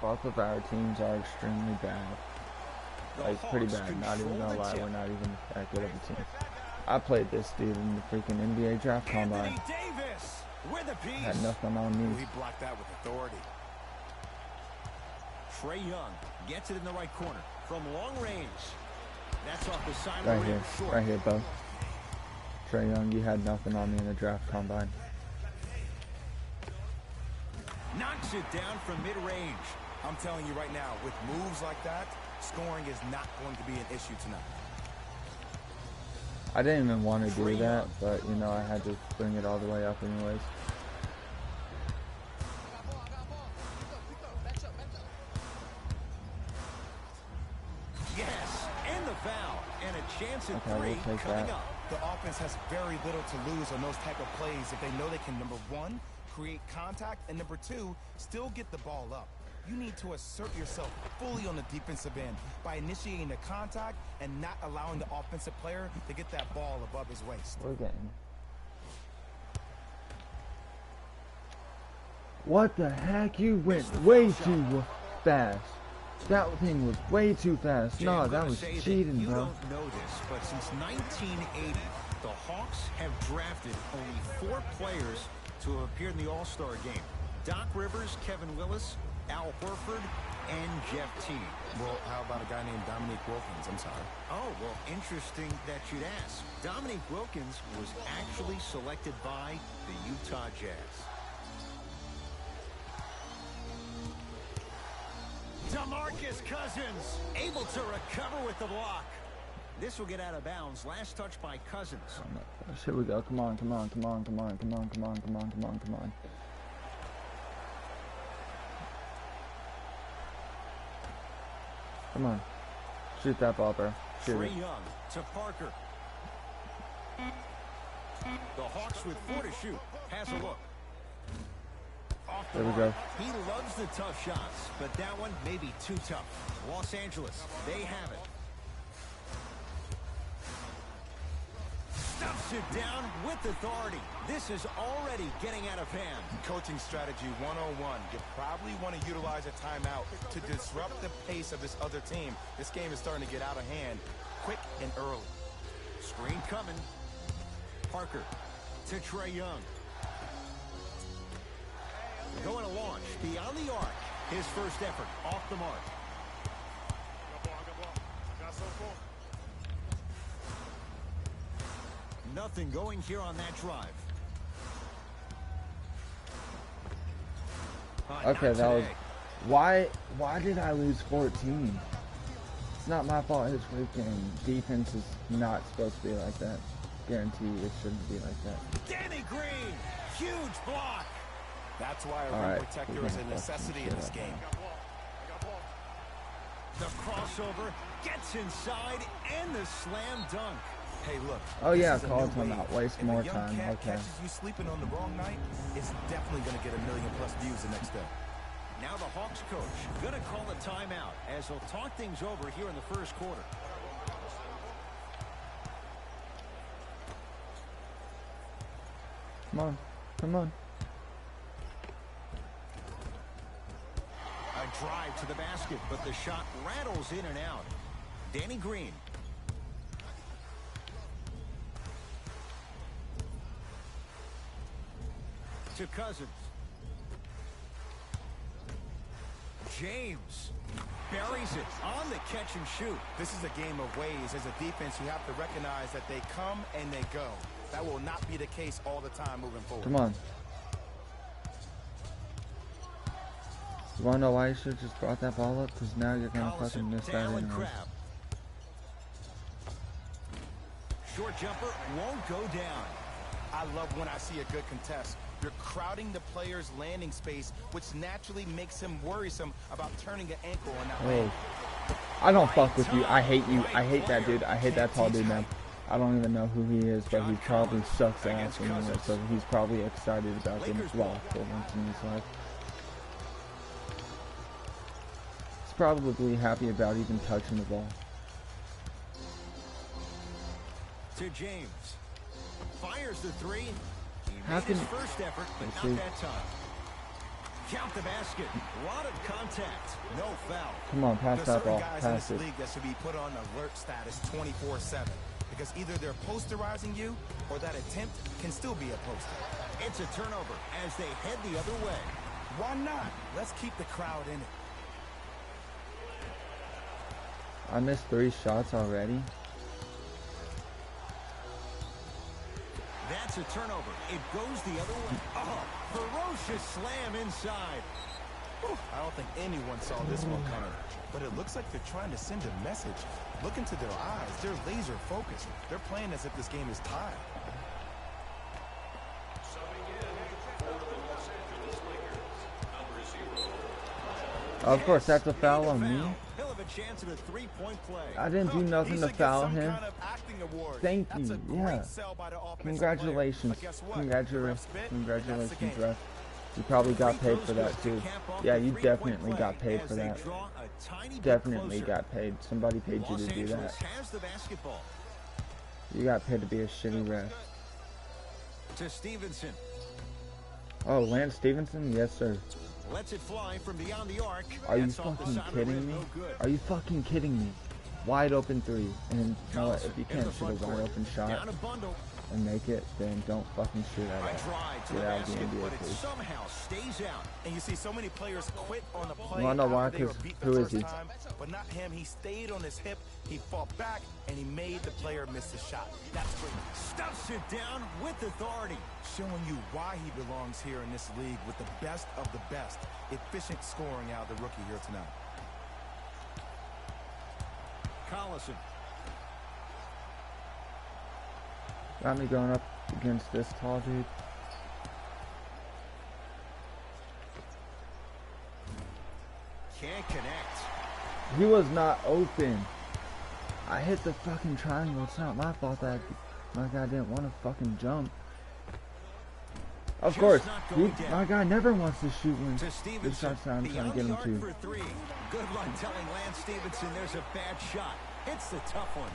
Both of our teams are extremely bad. Like, pretty bad. Not even gonna lie, we're not even that good of a team. I played this dude in the freaking NBA draft combine. Davis with a piece. Had nothing on me. He blocked that with authority. Trae Young gets it in the right corner from long range. That's off the side Right of the here, rim. Short. right here, Bo. Trae Young, you had nothing on me in the draft combine. Knocks it down from mid-range. I'm telling you right now, with moves like that, scoring is not going to be an issue tonight. I didn't even want to do that, but, you know, I had to bring it all the way up anyways. Yes, and the foul. And a chance at Okay, three we'll take coming that. up. The offense has very little to lose on those type of plays if they know they can, number one, create contact, and number two, still get the ball up. You need to assert yourself fully on the defensive end by initiating the contact and not allowing the offensive player to get that ball above his waist. We're getting What the heck? You went way too fast. That thing was way too fast. Jay, No, I'm that gonna was say that cheating, you bro. don't know this, but since 1980, the Hawks have drafted only 4 players to have appeared in the All-Star game. Doc Rivers, Kevin Willis, Al Horford, and Jeff Teague. Well, how about a guy named Dominique Wilkins? I'm sorry. Oh, well, interesting that you'd ask. Dominique Wilkins was actually selected by the Utah Jazz. DeMarcus Cousins able to recover with the block. This will get out of bounds. Last touch by Cousins. Here we go. Come on, come on, come on, come on, come on, come on, come on, come on, come on. Come on. Shoot that ball, bro. Shoot Trae it. Young to Parker. The Hawks with 4 to shoot. Has a look. Off the There we mark. go. He loves the tough shots, but that one may be too tough. Los Angeles, they have it. Stuffs it down with authority. This is already getting out of hand. Coaching strategy 101. You probably want to utilize a timeout to disrupt the pace of this other team. This game is starting to get out of hand quick and early. Screen coming. Parker to Trae Young. Going to launch beyond the arc. His first effort off the mark. Nothing going here on that drive. Okay, not that was... today. Why did I lose 14? It's not my fault. His freaking defense is not supposed to be like that. Guarantee it shouldn't be like that. Danny Green, huge block. That's why a All rim right, protector we're is gonna a fuck some necessity shit in this up game. The crossover gets inside and the slam dunk. Hey, look. Oh, this yeah, is a call new time out. wave. Waste If more a young time. cat Okay. catches you sleeping on the wrong night, it's definitely going to get 1 million+ views the next day. Now the Hawks coach gonna call a timeout as he'll talk things over here in the first quarter. Come on. Come on. A drive to the basket, but the shot rattles in and out. Danny Green. To Cousins. James buries it on the catch and shoot. This is a game of ways. As a defense, you have to recognize that they come and they go. That will not be the case all the time moving forward. Come on. You wanna know why you should just brought that ball up? Because now you're gonna fucking Collison miss to that Allen anyways. Crabbe. Short jumper won't go down. I love when I see a good contest. You're crowding the player's landing space, which naturally makes him worrisome about turning an ankle on that landing. I don't fuck with you. I hate you. I hate that dude. I hate that tall dude, man. I don't even know who he is, but he probably sucks ass anyway, so he's probably excited about getting blocked for once in his life. He's probably happy about even touching the ball. To James. Fires the three. He How made his can- first effort, but Let's not see. that time. Count the basket. A lot of contact. No foul. Come on, pass There's that certain ball. guys in Pass this it. league that should be put on alert status 24/7 because either they're posterizing you or that attempt can still be a poster. It's a turnover as they head the other way. Why not? Let's keep the crowd in it. I missed 3 shots already. That's a turnover. It goes the other way. Oh, ferocious slam inside. I don't think anyone saw this one coming, but it looks like they're trying to send a message. Look into their eyes. They're laser focused. They're playing as if this game is tied. Of course, that's a foul on me. He'll have a chance at a three-point play. I didn't do nothing He to should get foul some him. kind of acting award. Thank That's you, a great yeah. sell by the offensive Congratulations. player. But guess what? The ref spit, and that's the Congratulations, game. ref. You probably got Free paid throws for good that to too. cap off Yeah, the you three-point definitely play got paid as for they that. draw a tiny bit Definitely closer. got paid. Somebody paid you Los to do Angeles that. has the basketball. You got paid to be a shitty ref. To Stevenson. Oh, Lance Stevenson? Yes, sir. Lets it fly from beyond the arc. Are you That's off the fucking side of the kidding rim, me? no good. Are you fucking kidding me? Wide open three. And you know what? If you in the can't shoot a front wide court. open shot Down a bundle. and make it, then don't fucking shoot at I all. tried to Get the out of the basket, NBA, but it please. somehow stays out. And you see so many players quit on the play Wanna know why? after they were 'Cause beat who the is first he? time, but not him. He stayed on his hip, he fought back, and he made the player miss the shot. That's great. Stuffs it down with authority. Showing you why he belongs here in this league with the best of the best. Efficient scoring out of the rookie here tonight. Collison. Got me going up against this tall dude. Can't connect. He was not open. I hit the fucking triangle. It's not my fault that my guy didn't want to fucking jump. Of Just course, not going down. my guy never wants to shoot when To the Stevenson. shots that I'm trying Beyond to get the him arc to. for three. Good luck telling Lance Stevenson there's a bad shot. It's the tough one.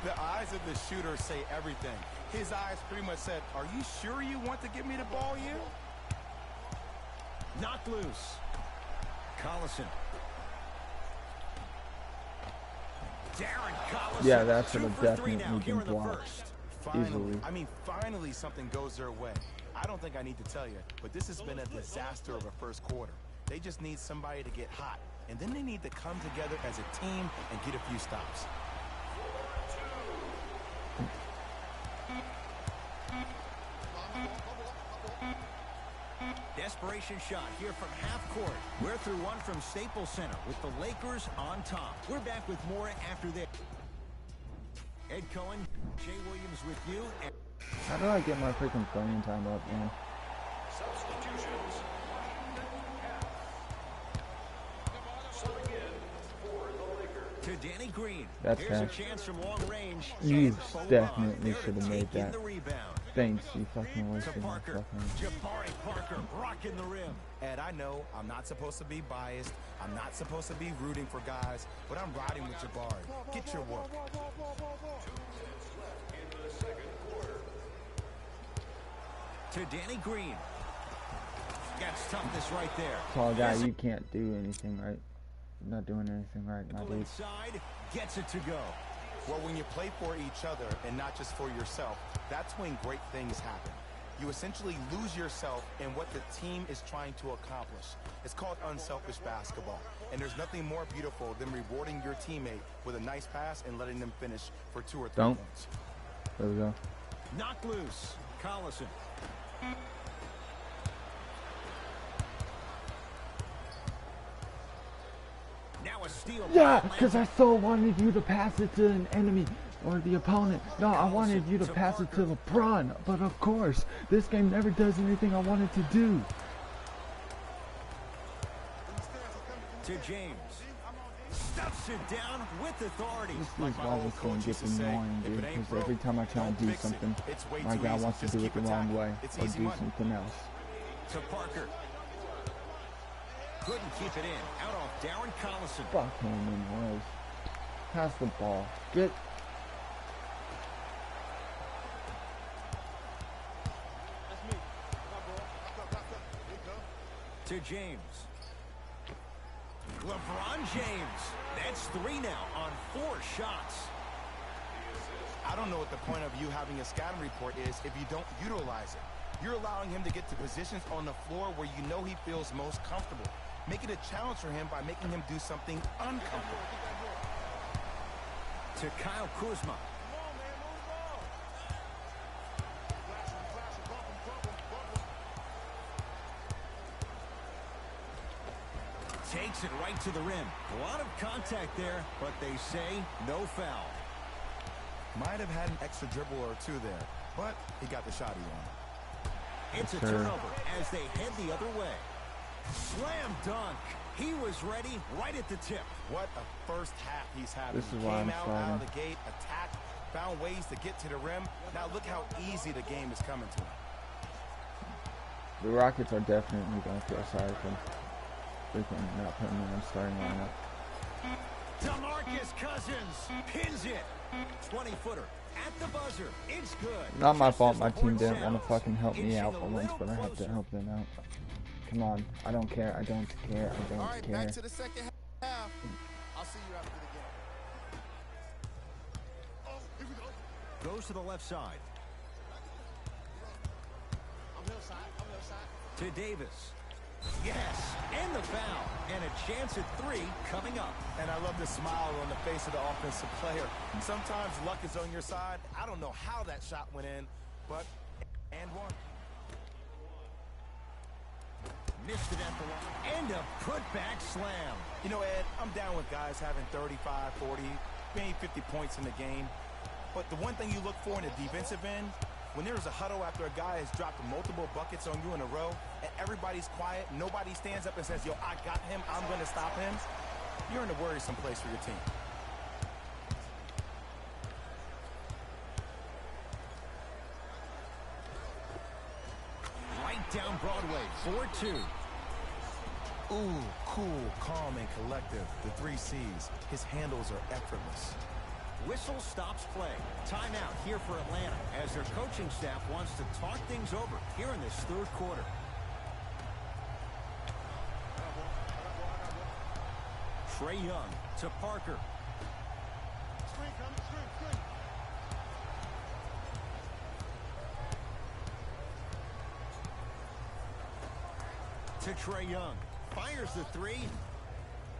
The eyes of the shooter say everything. His eyes pretty much said, "Are you sure you want to give me the ball here?" Knocked loose. Collison. Darren Collison. Yeah, that should 2 have for 3 now definitely here been in the blocked. first. Easily. Finally something goes their way. I don't think I need to tell you, but this has been a disaster of a first quarter. They just need somebody to get hot, and then they need to come together as a team and get a few stops. Desperation shot here from half court. We're through one from Staples Center with the Lakers on top. We're back with more after this. Ed Cohen, Jay Williams with you. And How do I get my freaking playing time up, man? Substitutions. Subbing in for the Lakers. to Danny Green. That's Here's a cash. chance from long range. You And Foley definitely there to should have made take in that. the rebound. Thanks, you fucking To wasted my Parker. fucking... Jabari Parker rocking the rim. Ed, I know I'm not supposed to be biased. I'm not supposed to be rooting for guys, but I'm riding with Jabari. Get your work. To Danny Green. Gets toughness right there. Tall guy, Here's a you can't do anything right. You're not doing anything right, my dribble dude. inside. Gets it to go. Well, when you play for each other and not just for yourself, that's when great things happen. You essentially lose yourself in what the team is trying to accomplish. It's called unselfish basketball. And there's nothing more beautiful than rewarding your teammate with a nice pass and letting them finish for 2 or 3 Don't. points. There we go. Knocked loose. Collison. Now a steal. by Yeah, Atlanta. because I so wanted you to pass it to an enemy or the opponent. No, I wanted you to pass it to LeBron. But of course, this game never does anything I wanted to do. To James. Stuffs it down with authority. This Like is my why old this game coach gets used to say, annoying, if dude. it ain't Because every broke, time I try and don't do fix it. something, It's way my too guy easy. wants to Just do it keep the wrong attacking. way It's or easy do money. something else. To Parker. Couldn't keep it in. Out off Darren Collison. Fuck him and was. Pass the ball. Get. To James. LeBron James. That's 3 now on 4 shots. I don't know what the point of you having a scouting report is if you don't utilize it. You're allowing him to get to positions on the floor where you know he feels most comfortable. Make it a challenge for him by making him do something uncomfortable. To Kyle Kuzma. Takes it right to the rim. A lot of contact there, but they say no foul. Might have had an extra dribble or 2 there, but he got the shot he wanted. It's a Yes, sir. turnover as they head the other way. Slam dunk. He was ready right at the tip. What a first half he's having. This is He why came I'm out sliding. of the gate, attacked, found ways to get to the rim. Now look how easy the game is coming to him. The Rockets are definitely going to feel sorry for freaking not putting me in starting lineup. DeMarcus Cousins pins it. 20-footer At the buzzer, it's good. Not my Just fault as my the team horn didn't want to sounds. fucking help me Inching out a for once, little but I have to closer. help them out. Come on, I don't care, I don't care, I All don't right, care. back to the second half. I'll see you after the game. Goes to the left side. To Davis. Yes, and the foul. And a chance at 3 coming up. And I love the smile on the face of the offensive player. Sometimes luck is on your side. I don't know how that shot went in, but and one. Missed it at the line. And a putback slam. You know, Ed, I'm down with guys having 35, 40, maybe 50 points in the game. But the one thing you look for in the defensive end, when there's a huddle after a guy has dropped multiple buckets on you in a row, and everybody's quiet, nobody stands up and says, yo, I got him, I'm going to stop him, you're in a worrisome place for your team. Right down Broadway, 4-2. Ooh, cool, calm, and collective. The 3 C's. His handles are effortless. Whistle stops play. Timeout here for Atlanta as their coaching staff wants to talk things over here in this third quarter. Trae Young to Parker. To Trae Young. Fires the 3.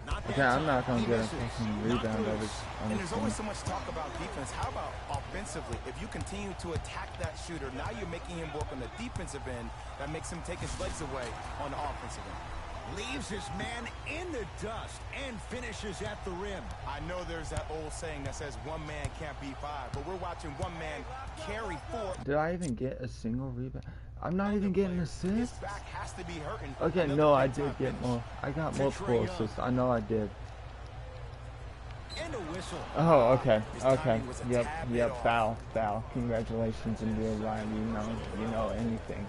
Not that Okay, I'm time. not gonna He get a misses. fucking Not rebound loose. And there's always so team. much talk about defense. How about offensively? If you continue to attack that shooter, now you're making him work on the defensive end. That makes him take his legs away on the offensive end. Leaves his man in the dust and finishes at the rim. I know there's that old saying that says one man can't beat 5, but we're watching one man carry 4. Did I even get a single rebound? I'm not even getting His assists? back has to be hurting. Okay, Another no, I big time did get finish. more. I got To multiple Trae Young. assists. I know I did. And a whistle. Oh, okay, His okay. timing was a Yep, tad bit yep, off. foul. Congratulations, NBA Ryan. You know anything.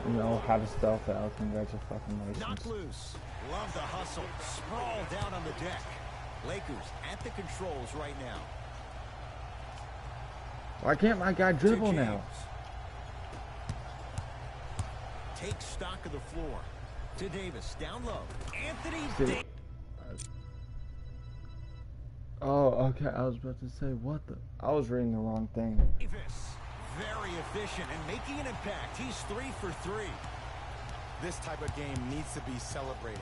You know how to spell foul. Knocked Congratulations. loose. Love the hustle. Sprawl down on the deck. Lakers at the controls right now. Why can't my guy To dribble now? James. Takes stock of the floor. To Davis. Down low. Anthony See- Davis. Oh, okay. I was about to say, what the? I was reading the wrong thing. Very efficient and making an impact. He's 3 for 3. This type of game needs to be celebrated.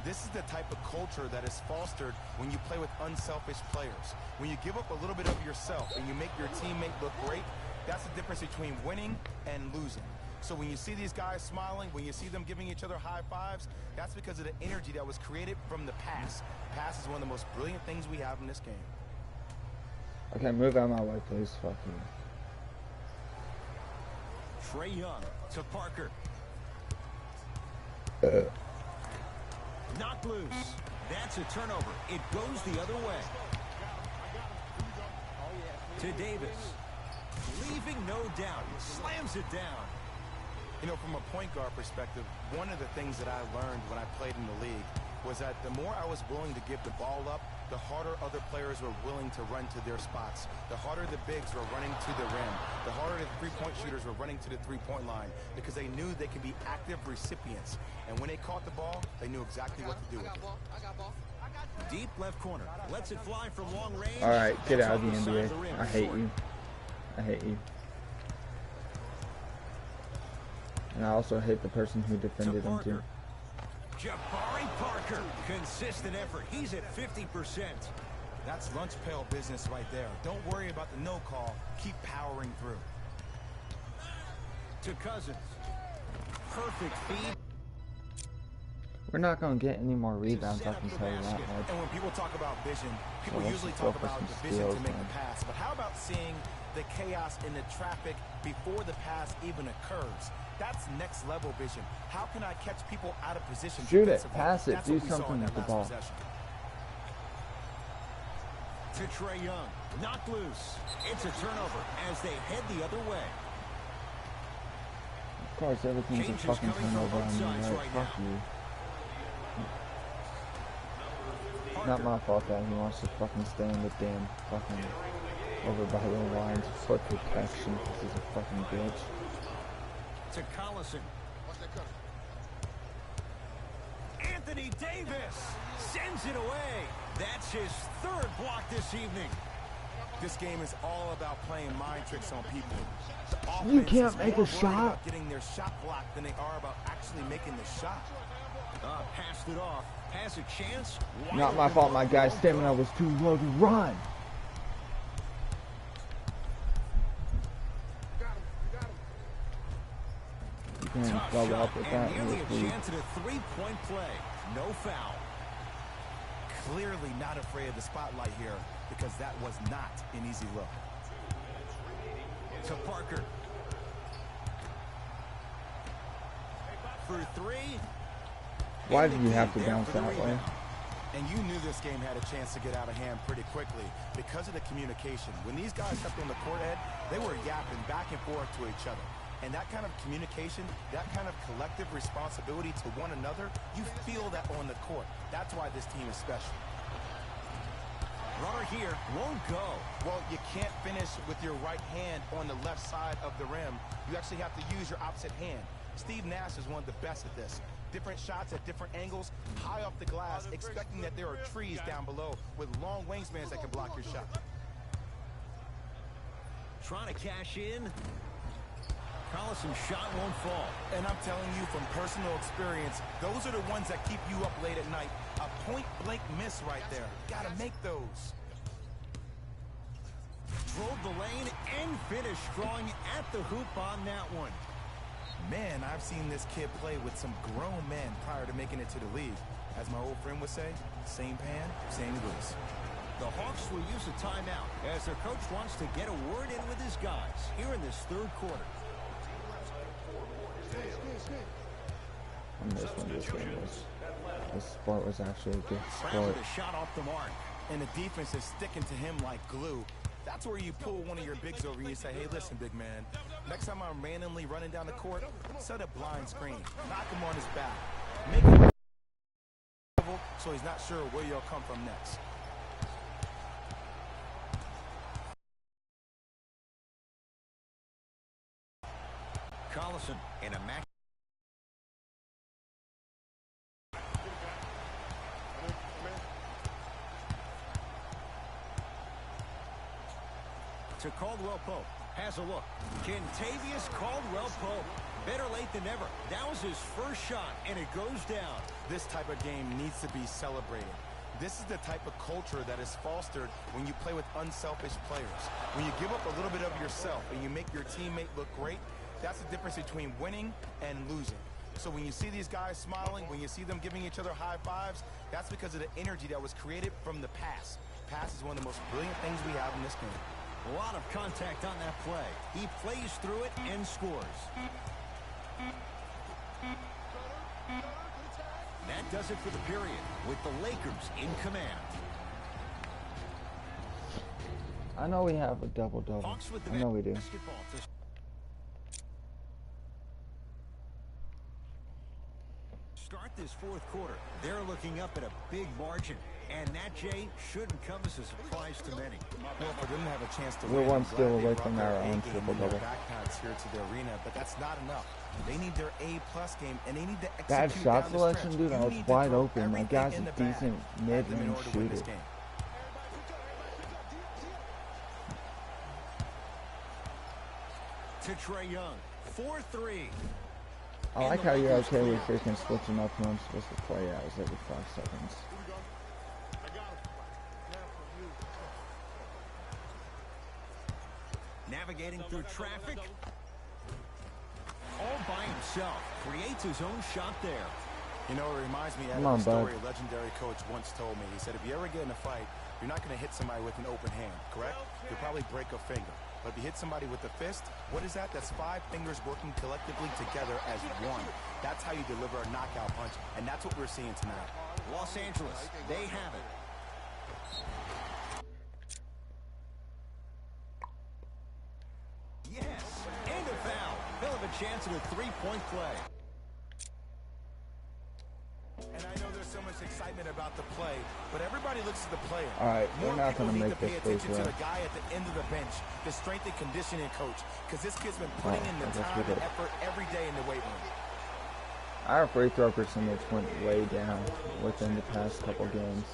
This is the type of culture that is fostered when you play with unselfish players. When you give up a little bit of yourself and you make your teammate look great, that's the difference between winning and losing. So when you see these guys smiling, when you see them giving each other high fives, that's because of the energy that was created from the pass. Pass is one of the most brilliant things we have in this game. Okay, move out of my way, please. Fuck you. Trae Young to Parker. Knocked loose. That's a turnover. It goes the other way. To Davis. Leaving no doubt. Slams it down. You know, from a point guard perspective, one of the things that I learned when I played in the league was that the more I was willing to give the ball up, the harder other players were willing to run to their spots. The harder the bigs were running to the rim. The harder the three-point shooters were running to the three-point line because they knew they could be active recipients. And when they caught the ball, they knew exactly what to do with it. Deep left corner. Lets it fly from long range. All right, get That's out of the on side NBA. of rim. I hate Short. you. I hate you. And I also hate the person who To defended him too. Parker. Jabari Parker. Consistent effort. He's at 50%. That's lunch pail business right there. Don't worry about the no call. Keep powering through. To Cousins. Perfect feed. We're not gonna get any more rebounds. I set can up the tell you that basket. much. And when people talk about vision, people let's usually just talk go for about some the vision steals, to make man. the pass. But how about seeing the chaos in the traffic before the pass even occurs? That's next level vision. How can I catch people out of position? Shoot it, defensively? pass it, That's do what we saw in something that with the last ball. possession. To Trae Young. Knocked loose. It's a turnover as they head the other way. Of course, everything's a Changes fucking coming from turnover both on me, sides right? right Fuck now. you. Parker. Not my fault that he wants to fucking stay in the damn fucking Over by the lines. Foot protection. This is a fucking bitch. To Collison. Anthony Davis sends it away. That's his third block this evening. This game is all about playing mind tricks on people. You can't make a shot. About getting their shot blocked than they are about actually making the shot. Passed it off. Has a chance. Not my fault, my guy's stamina was too low to run. You can't double up with that. And nearly a chance at a three-point play. No foul. Clearly not afraid of the spotlight here because that was not an easy look. To Parker. For three. Why did you have to bounce that way? And you knew this game had a chance to get out of hand pretty quickly because of the communication. When these guys stepped on the court, Ed, they were yapping back and forth to each other. And that kind of communication, that kind of collective responsibility to one another, you feel that on the court. That's why this team is special. Runner here won't go. Well, you can't finish with your right hand on the left side of the rim. You actually have to use your opposite hand. Steve Nash is one of the best at this. Different shots at different angles, high off the glass, expecting that there are trees down below with long wingspans that can block your shot. Trying to cash in. Collison's shot won't fall. And I'm telling you from personal experience, those are the ones that keep you up late at night. A point-blank miss right there. Gotta make those. Drove the lane and finished strong at the hoop on that one. Man, I've seen this kid play with some grown men prior to making it to the league. As my old friend would say, same pan, same grease. The Hawks will use a timeout as their coach wants to get a word in with his guys here in this third quarter. And this sport was actually a good sport. A shot off the mark. And the defense is sticking to him like glue. That's where you pull one of your bigs over and you say, hey, listen, big man, next time I'm randomly running down the court, set a blind screen. Knock him on his back. Make him so he's not sure where you'll come from next. Collison in a match. To Caldwell Pope. Has a look. Kentavious Caldwell Pope. Better late than never. That was his first shot, and it goes down. This type of game needs to be celebrated. This is the type of culture that is fostered when you play with unselfish players. When you give up a little bit of yourself and you make your teammate look great, that's the difference between winning and losing. So when you see these guys smiling, when you see them giving each other high fives, that's because of the energy that was created from the pass. Pass is one of the most brilliant things we have in this game. A lot of contact on that play. He plays through it and scores. That does it for the period, with the Lakers in command. I know we have a double-double. I know we do. Start this fourth quarter. They're looking up at a big margin. And that, Jay, shouldn't come as a surprise to many. Well, for them to have a chance to We're win, one steal away from our own A-game in triple-double. their backpacks here to the arena, but that's not enough. They need their A-plus game, and they need to execute Bad shot down the selection, stretch. dude. I You was need to wide throw open. My everything guy's in a the bag decent at them in mid-range order to win this shooter. game. To Trae Young, 4-3. I like how you're okay with freaking switching up who I'm supposed to play as every 5 seconds. Navigating through traffic. All by himself. Creates his own shot there. You know, it reminds me of Come a on, story bud. a legendary coach once told me. He said, if you ever get in a fight, you're not going to hit somebody with an open hand, correct? You'll probably break a finger. But if you hit somebody with a fist, what is that? That's 5 fingers working collectively together as one. That's how you deliver a knockout punch, and that's what we're seeing tonight. Los Angeles, they have it. Yes, and a foul. They'll have a chance at a three-point play. And I know there's so much excitement about about the play, but everybody looks at the player. All right, we're More not people gonna need make to pay this face attention to rough. the guy at the end of the bench, the strength and conditioning coach, because this kid's been putting in the I guess time we and did. effort every day in the weight room. Our free throw percentage went way down within the past couple games.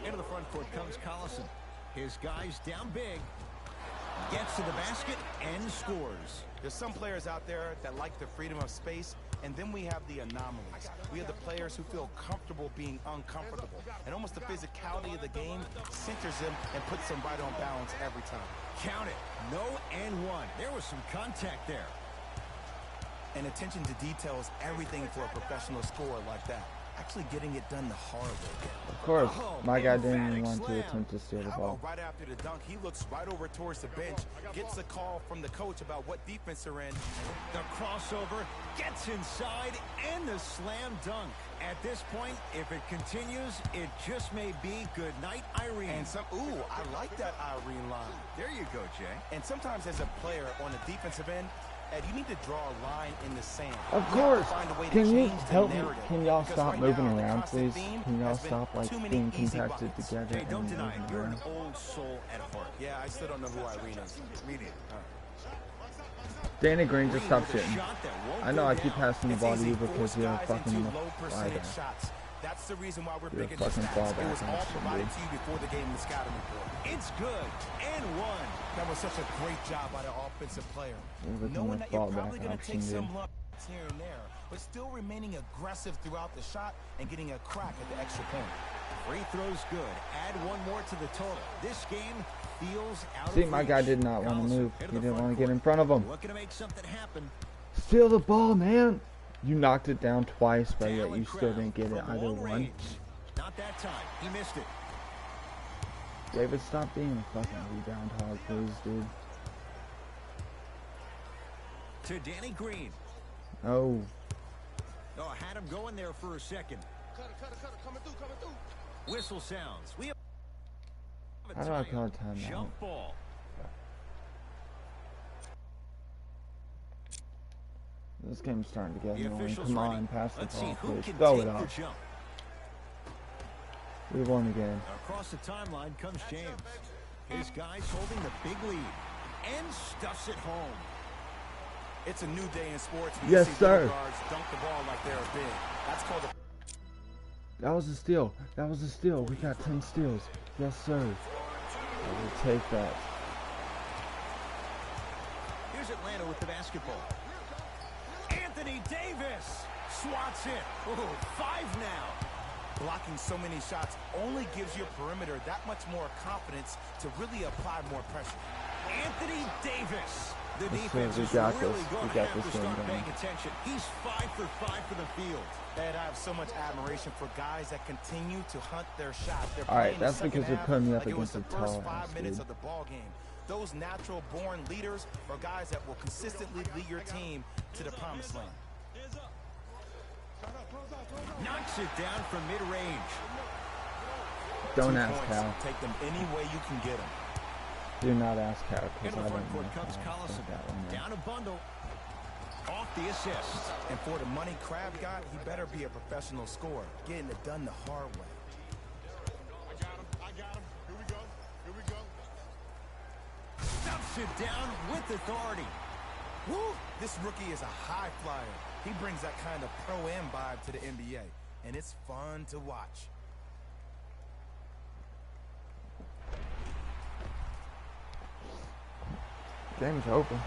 Into the front court comes Collison. His guys down big. Gets to the basket and scores. There's some players out there that like the freedom of space, and then we have the anomalies. We have the players who feel comfortable being uncomfortable, and almost the physicality of the game centers them and puts them right on balance every time. Count it. No and one. There was some contact there. And attention to detail is everything for a professional scorer like that. Actually getting it done the hard way. Of course, my guy didn't emphatic even want to slam. attempt to steal the How ball. about right after the dunk, he looks right over towards the bench, gets a call from the coach about what defense they're in. The crossover gets inside and the slam dunk. At this point, if it continues, it just may be good night, Irene. And ooh, I like that Irene line. There you go, Jay. And sometimes as a player on the defensive end, Ed, you need to draw a line in the sand. Of You have to course. find a way to Can you change the help me? narrative. Can y'all Because stop right moving now, the around, constant please? theme Can y'all has been stop like too many being easy compacted buckets. together Jay, and don't deny it. moving You're an around? old soul at heart. Yeah, I still don't know who Irene is. Me neither. Danny Green, just stop With a shitting. shot that won't I know go I keep down. passing the It's ball to easy. you because Force you're a guys fucking into low fly percentage guy. shots. That's the reason why we're You're a big into fucking stats. fallback, It was all actually, provided dude. to you before the game in the scouting report. It's good. And one. That was such a great job by the offensive player. You're looking Knowing at that you're fallback probably going to option, take some dude. lumps here and there, but still remaining aggressive throughout the shot and getting a crack at the extra point. Free throws good. Add one more to the total. This game feels out See, of my reach. guy did not want to Collison move. into He the didn't front want to get court. in front of him. Looking to make something happen. Steal the ball, man. You knocked it down twice, but yet Allen you still Crabbe didn't get it from either long one. range. Not that time. He missed it. David, stop being a fucking rebound hog, please, dude. To Danny Green. Oh, Oh, had him going there for a second. Whistle sounds. We have a how do I tie-up. call a timeout? Jump ball. This game's starting to get The annoying. officials Come ready. on, pass the Let's see ball, who please. can Throw take it the up. jump. We won the game. Across the timeline comes James. His guys holding the big lead and stuffs it home. It's a new day in sports. when Yes, you see sir. little guards dunk the ball like they're big. That's called a That was a steal. That was a steal. We got 10 steals. Yes, sir. I will take that. Here's Atlanta with the basketball. Anthony Davis swats it. Ooh, 5 now. blocking so many shots only gives your perimeter that much more confidence to really apply more pressure. Anthony Davis. The Yes, sir, defense we is got really this. going We to got have this to one start done. paying attention. He's 5 for 5 for the field. And I have so much admiration for guys that continue to hunt their shot. They're All right, playing that's the second because they're half putting me up like it was against the a first tall 5 ass minutes dude. of the ball game. Those natural-born leaders are guys that will consistently lead your team to the promised land. Knocks it down from mid-range. Don't 2 ask points. how. Take them any way you can get them. Do not ask how, because Into I the don't front know court comes how. Collison. Take that one, man. Down a bundle. Off the assist. And for the money Crabbe got, he better be a professional scorer, getting it done the hard way. I got him. Here we go. Here we go. Stuffs it down with authority. Woo! This rookie is a high flyer. He brings that kind of pro-am vibe to the NBA, and it's fun to watch. Game's over.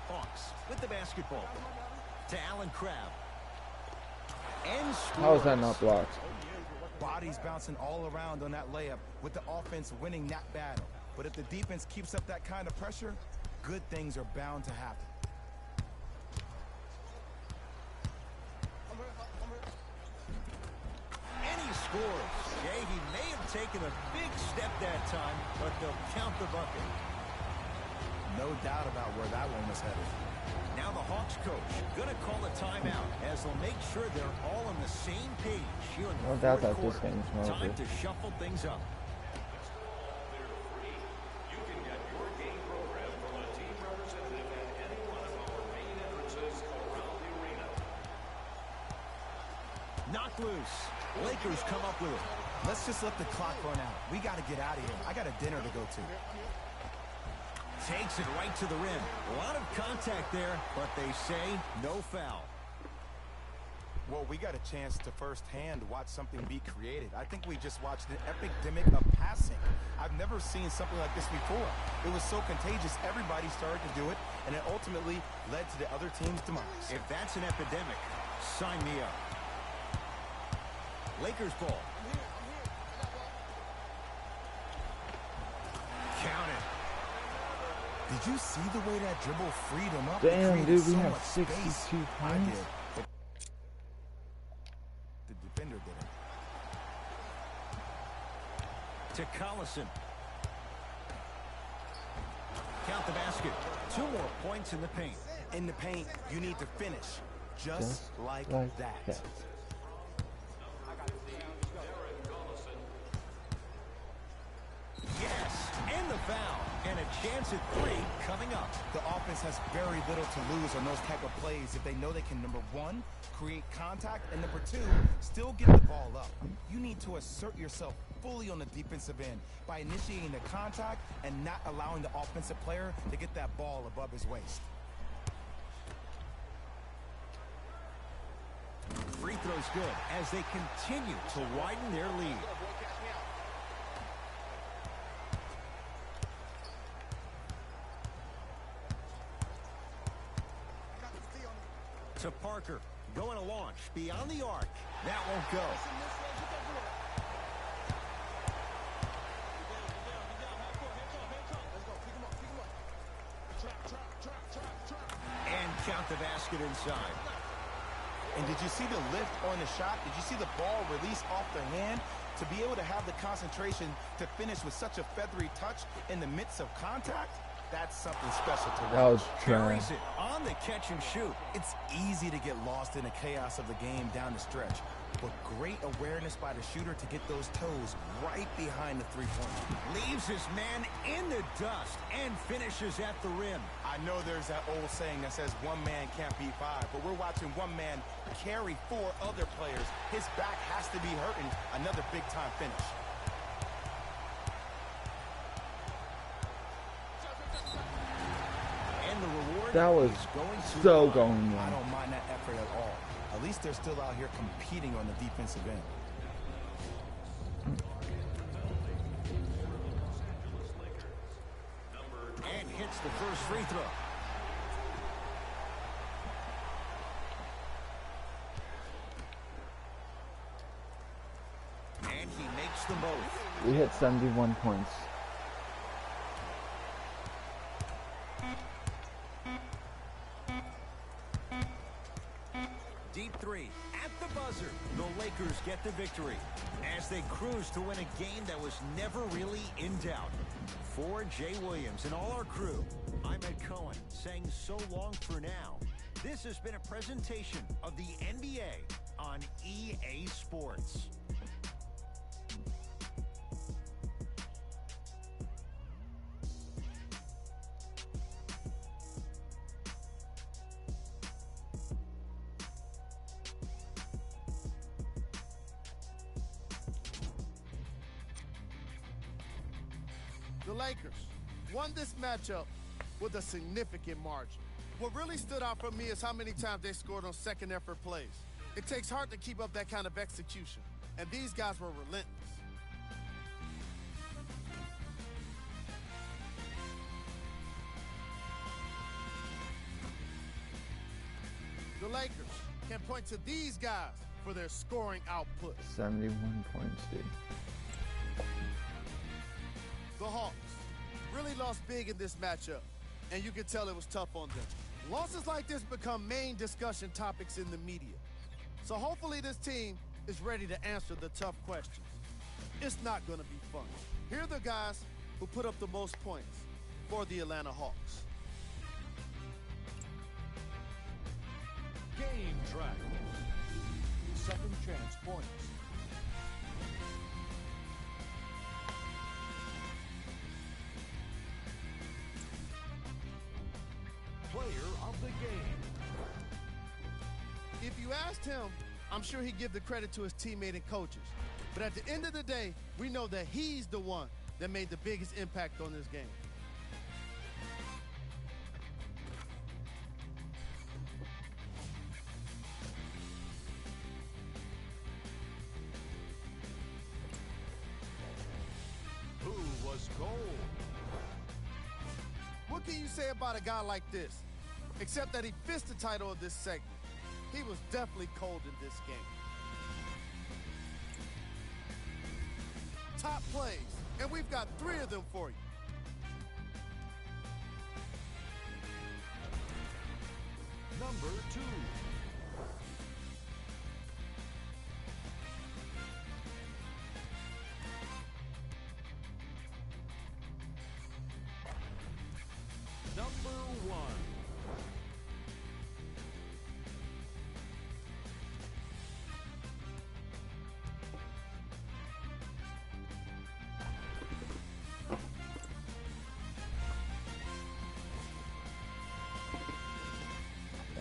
Hawks with the basketball. To Allen Crabbe. And scores. How is that not blocked? Bodies bouncing all around on that layup with the offense winning that battle. But if the defense keeps up that kind of pressure, good things are bound to happen. And he scores. Jay, he may have taken a big step that time, but they'll count the bucket. No doubt about where that one was headed. Now the Hawks coach gonna call a timeout as they'll make sure they're all on the same page here in the No doubt fourth that this quarter. game's over. Time to shuffle things up. Lakers come up with it. Let's just let the clock run out. We got to get out of here. I got a dinner to go to. Takes it right to the rim. A lot of contact there, but they say no foul. Well, we got a chance to firsthand watch something be created. I think we just watched an epidemic of passing. I've never seen something like this before. It was so contagious, everybody started to do it, and it ultimately led to the other team's demise. If that's an epidemic, sign me up. Lakers ball. Count it. Did you see the way that dribble freed him up? Damn, dude, we so have much 62 space. I points. did. The defender did it. To Collison. Count the basket. 2 more points in the paint. In the paint, you need to finish. Just like that. Yes, and the foul. And a chance at 3 coming up. The offense has very little to lose on those type of plays if they know they can, number 1, create contact, and number 2, still get the ball up. You need to assert yourself fully on the defensive end by initiating the contact and not allowing the offensive player to get that ball above his waist. Free throw's good as they continue to widen their lead. To Parker, going to launch beyond the arc. That won't go. And count the basket inside. And did you see the lift on the shot? Did you see the ball release off their hand? To be able to have the concentration to finish with such a feathery touch in the midst of contact, that's something special to watch. That was Carries trash. it on the catch and shoot. It's easy to get lost in the chaos of the game down the stretch, but great awareness by the shooter to get those toes right behind the three-pointer. Leaves his man in the dust and finishes at the rim. I know there's that old saying that says one man can't beat 5, but we're watching one man carry 4 other players. His back has to be hurting. Another big-time finish. And the reward That was is going to so the going I wrong. don't mind that effort at all. At least they're still out here competing on the defensive end. and hits the first free throw. And he makes them both. We hit 71 points. Deep 3 at the buzzer. The Lakers get the victory as they cruise to win a game that was never really in doubt. For Jay Williams and all our crew, I'm Ed Cohen saying so long for now. This has been a presentation of the NBA on EA Sports. The Lakers won this matchup with a significant margin. What really stood out for me is how many times they scored on second effort plays. It takes heart to keep up that kind of execution, and these guys were relentless. The Lakers can point to these guys for their scoring output. 71 points, dude. The Hawks really lost big in this matchup, and you can tell it was tough on them. Losses like this become main discussion topics in the media. So hopefully this team is ready to answer the tough questions. It's not going to be fun. Here are the guys who put up the most points for the Atlanta Hawks. Game track. Second chance points. Player of the game. If you asked him I'm sure he'd give the credit to his teammate and coaches. But at the end of the day, we know that he's the one that made the biggest impact on this game. Who was gold? What can you say about a guy like this? Except that he fits the title of this segment. He was definitely cold in this game. Top plays, and we've got 3 of them for you. Number 2. Number 1.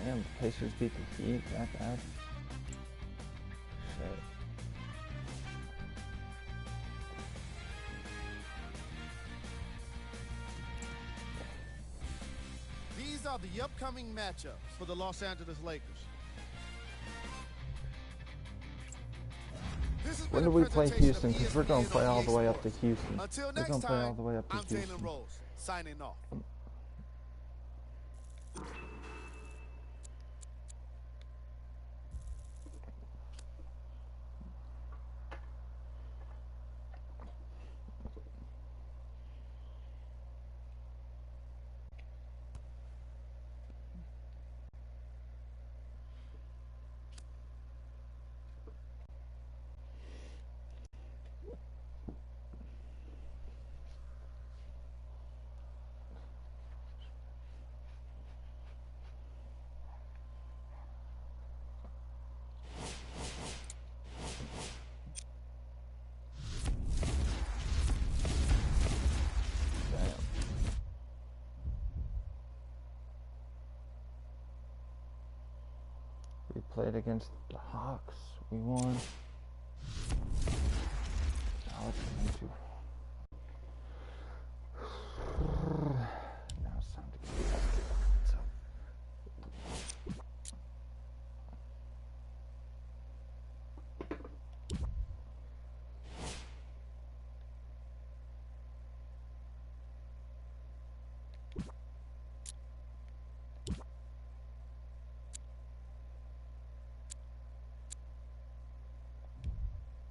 Damn, the Pacers beat the Heat that bad. Shit. These are the upcoming matchups for the Los Angeles Lakers. When do we play Houston? Because we're going to play all the way up to Houston. Until We're next going to play all time, the way up to I'm Houston. Jalen Rose, signing off. We played against the Hawks. We won. Now it's time to. Now it's time to get back. So.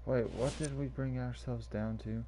Wait, what did we bring ourselves down to?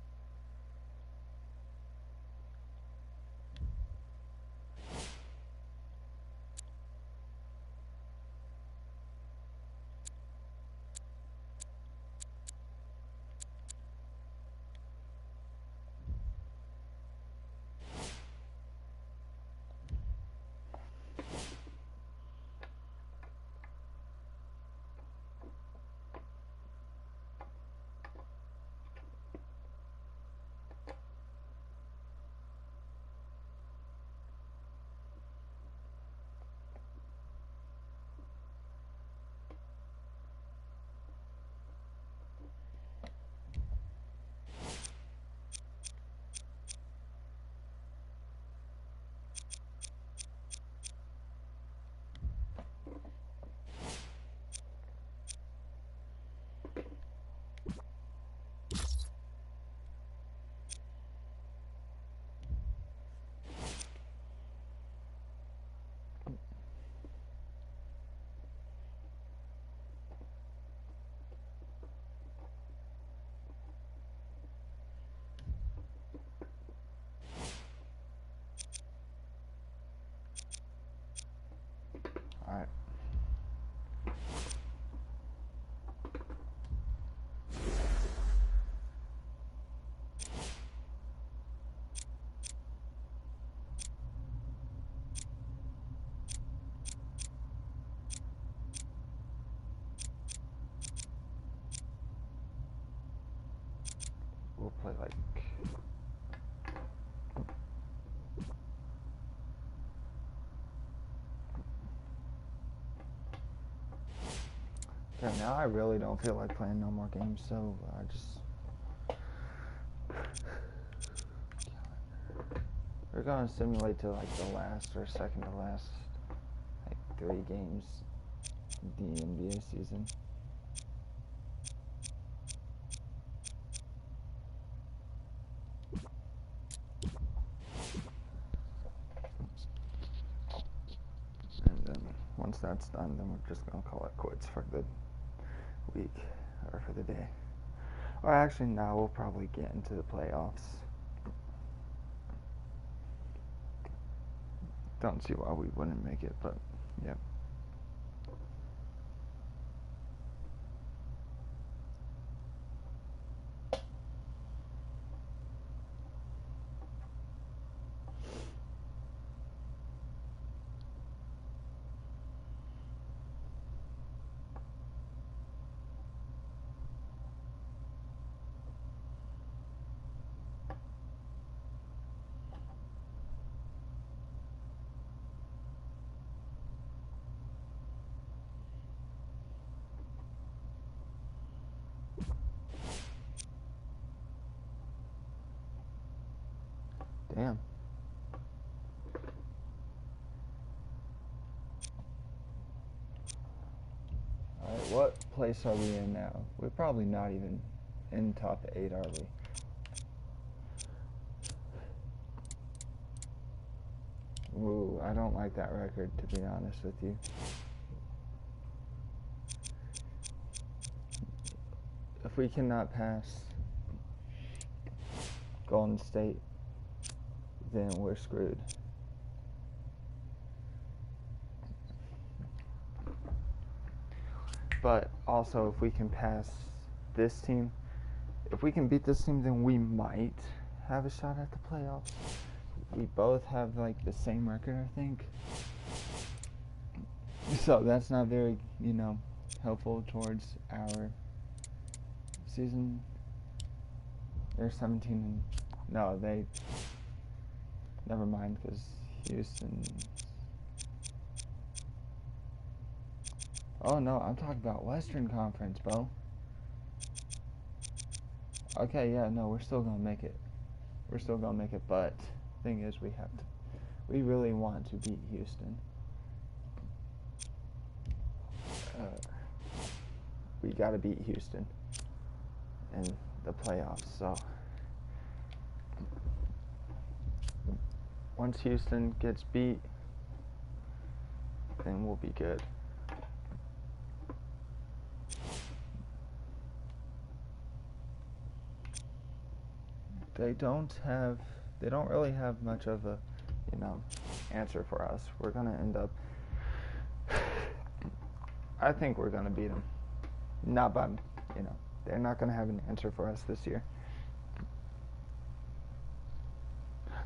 Alright. We'll play like Yeah, now I really don't feel like playing no more games, so I just... We're gonna simulate to like the last or second to last, like 3 games the NBA season. And then once that's done, then we're just gonna call it quits for the week or for the day. Or actually, now we'll probably get into the playoffs. Don't see why we wouldn't make it, but yeah. Damn. Alright, what place are we in now? We're probably not even in top 8, are we? Ooh, I don't like that record, to be honest with you. If we cannot pass Golden State, then we're screwed. But also, if we can pass this team, if we can beat this team, then we might have a shot at the playoffs. We both have like the same record, I think. So that's not very, you know, helpful towards our season. They're 17 and no, they never mind, because Houston. Oh no, I'm talking about Western Conference, bro. Okay, yeah, no, we're still gonna make it. We're still gonna make it, but thing is, we really want to beat Houston. We gotta beat Houston in the playoffs, so once Houston gets beat, then we'll be good. They don't really have much of a, you know, answer for us. We're gonna end up, I think we're gonna beat them. Not by, you know, they're not gonna have an answer for us this year.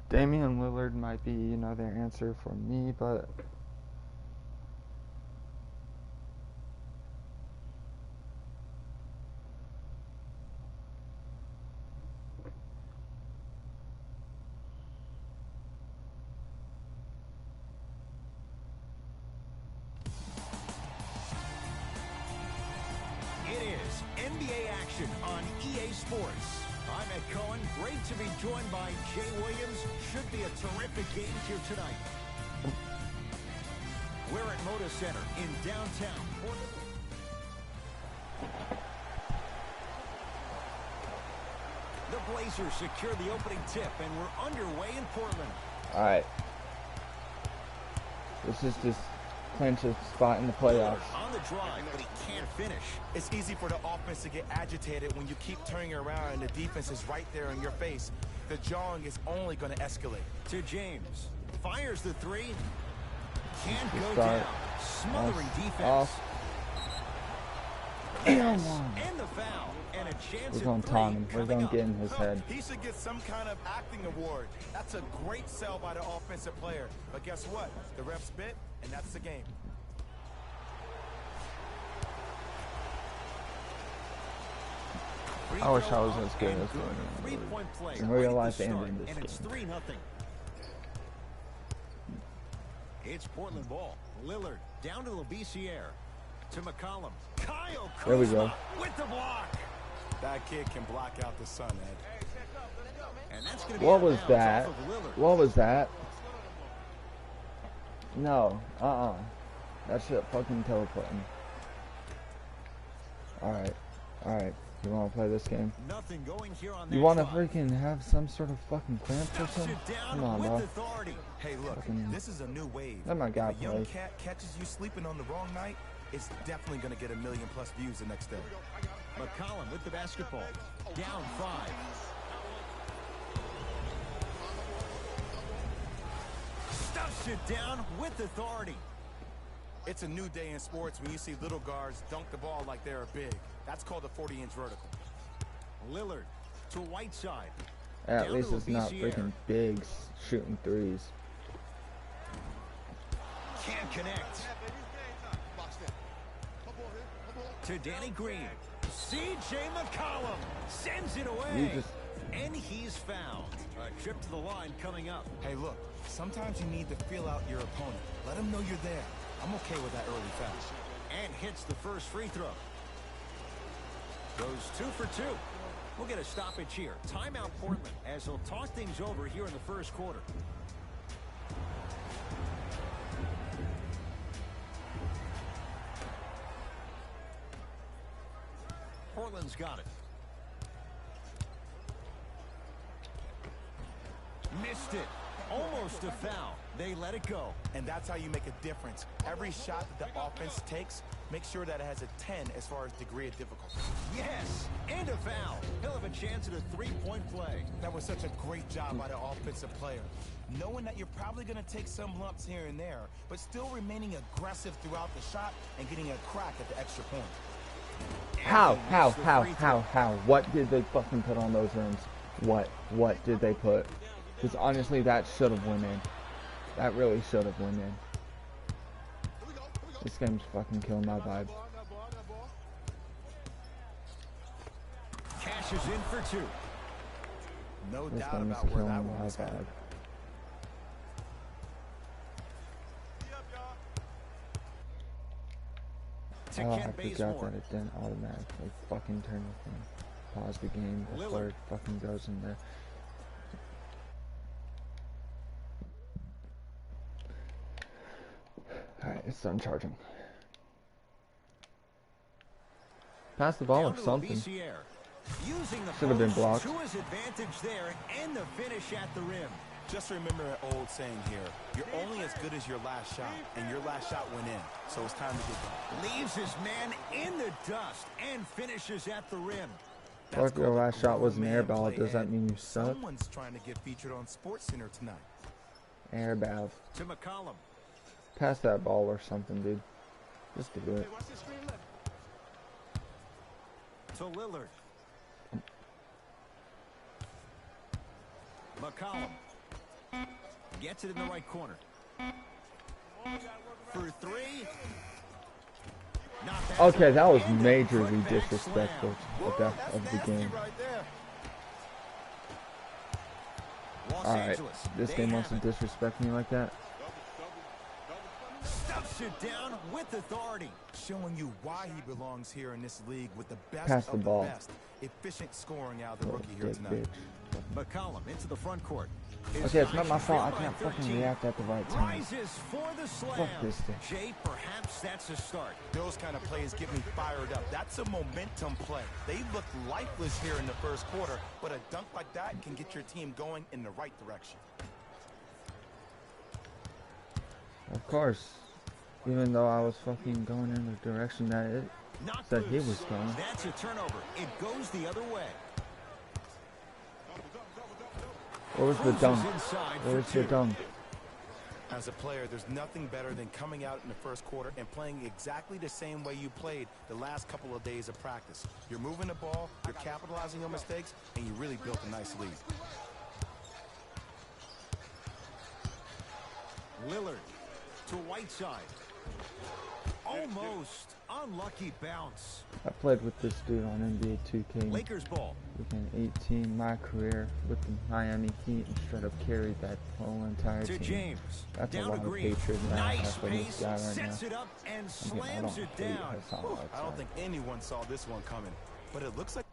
Damian Lillard might be, you know, their answer for me, but NBA action on EA Sports. I'm Ed Cohen. Great to be joined by Jay Williams. Should be a terrific game here tonight. We're at Moda Center in downtown Portland. The Blazers secure the opening tip, and we're underway in Portland. all right. This is just clinch a spot in the playoffs. On the drive, but he can't finish. It's easy for the offense to get agitated when you keep turning around and the defense is right there in your face. The jawing is only going to escalate. To James. Fires the three. Can't go Start. down. Smothering defense. Off. And the foul. And a chance We're at going three Tommy. We're coming going up. to get in his head. He should get some kind of acting award. That's a great sell by the offensive player. But guess what? The ref spit, and that's the game. I wish I was as good as Three-point play in real right life to and start, in this and it's game. 3-0. It's Portland ball. Lillard down to Labissiere. To McCollum. Kyle Kuzma There we go. with the block. That kid can block out the sun, Ed. And that's going to be What out of was bounds that? off of Lillard. What was that? No. That shit fucking teleporting. Alright. Alright. You wanna play this game? Nothing going here on You that wanna drive. freaking have some sort of fucking clamp or Stuffs something? it down Come on, with bro. authority. Hey, look, Fucking- this is a new wave. Let my guy If a young play. cat catches you sleeping on the wrong night, it's definitely going to get 1 million+ views the next day. McCollum with the basketball. Down 5. Stuffs it down with authority. It's a new day in sports when you see little guards dunk the ball like they're big. That's called a 40-inch vertical. Lillard to Whiteside. At Down least to it's not Labissiere. freaking big shooting threes. Can't connect. To Danny Green. C.J. McCollum sends it away. You just- And he's fouled. A trip to the line coming up. Hey, look, sometimes you need to feel out your opponent. Let them know you're there. I'm okay with that early foul. And hits the first free throw. Goes 2 for 2. We'll get a stoppage here. Timeout Portland as they'll talk things over here in the first quarter. Portland's got it. Missed it. Almost a foul. They let it go. And that's how you make a difference. Every shot that the offense takes, make sure that it has a 10 as far as degree of difficulty. Yes, and a foul. He'll have a chance at a three-point play. That was such a great job by the offensive player. Knowing that you're probably going to take some lumps here and there, but still remaining aggressive throughout the shot and getting a crack at the extra point. How? And he missed the free throw. What did they fucking put on those rims? What did they put? Because honestly, that should have went in. That really should have went in. This game's fucking killing my vibe. Cashes in for 2. No This doubt game is about where killing that my one was headed. vibe. To Oh, I Kent forgot Bazemore. that it didn't automatically fucking turn the thing. Pause the game before Lillard. it fucking goes in there. Alright, it's done charging. Pass the ball Down or to something. Labissiere. Using the Should have been post blocked. to his advantage there and the finish at the rim. Just remember an old saying here, you're only as good as your last shot, and your last shot went in, so it's time to get going. Leaves his man in the dust and finishes at the rim. Or if your called a last shot was an grown air man ball, play, does that Ed. mean you suck? Someone's trying to get featured on SportsCenter tonight. Air bath. To McCollum. Pass that ball or something, dude. Just do it. To Lillard. McCollum. Gets it in the right corner. For 3. Not bad. Okay, that was And a majorly putback disrespectful slam. of the game. right there. Los Alright, Angeles, this they game have wants to it. disrespect me like that. Stuffs it down with authority. Showing you why he belongs here in this league with the best Pass of the the ball. best. Efficient scoring out of the Little rookie here dick tonight. bitch. McCollum into the front court. His Okay, it's not my guys fault. I trail by can't fucking 13. react at the right time. Rises for the slam. Fuck this thing. Jay, perhaps that's a start. Those kind of plays get me fired up. That's a momentum play. They looked lifeless here in the first quarter, but a dunk like that can get your team going in the right direction. Of course. Even though I was fucking going in the direction that it Not said he loose. was going. That's a turnover. It goes the other way. Where was the Cruises dunk? inside for Where's the 2. dunk? As a player, there's nothing better than coming out in the first quarter and playing exactly the same way you played the last couple of days of practice. You're moving the ball, you're capitalizing on mistakes, and you really built a nice lead. Lillard to Whiteside. Almost unlucky bounce. I played with this dude on NBA 2K. Lakers ball. Within 18, my career with the Miami Heat, and straight up carried that whole entire To team. James. That's a Down lot to of Green. hatred that I Nice have for this pace. guy right Sets now. it up and I slams don't it hate down. Hassan I Whiteside. don't think anyone saw this one coming, but it looks like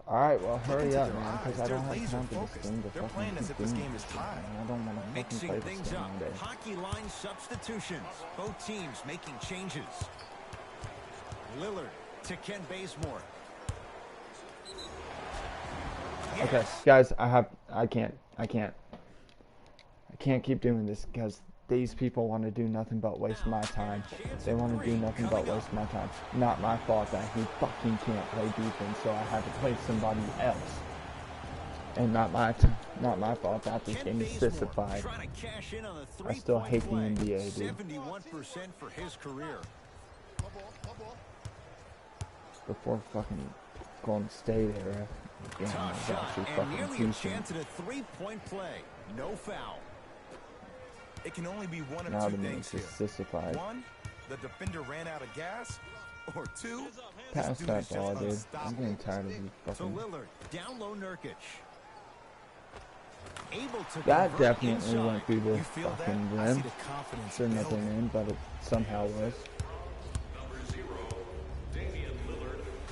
Alright, well, hurry into up, their man, because eyes, I they're don't have laser time for this focused. game to They're fucking playing as keep if this doing game is this. tied. I don't want to fucking Mixing play this things game up. all day. Hockey line substitutions. Both teams making changes. Lillard to Ken Bazemore. Okay, guys, I can't keep doing this because these people want to do nothing but waste my time. They want to do nothing but waste my time. Not my fault that he fucking can't play defense, so I had to play somebody else. And not my fault that this game is sissified. I still hate the NBA, dude. 71% for his career. Before fucking Golden State era, the game Tough was shot actually and fucking nearly a decent. chance at a three-point play. No foul. it can only be one of Now two the things minute here. is sissified. One, the defender ran out of gas, or two, Pass this dude that is just ball, dude. I'm unstoppable. getting tired of you To fucking. Lillard, down low Nurkic. Able to That convert definitely inside. went through the You feel that? fucking I see rim. the confidence Shouldn't have been building. in, but it somehow was.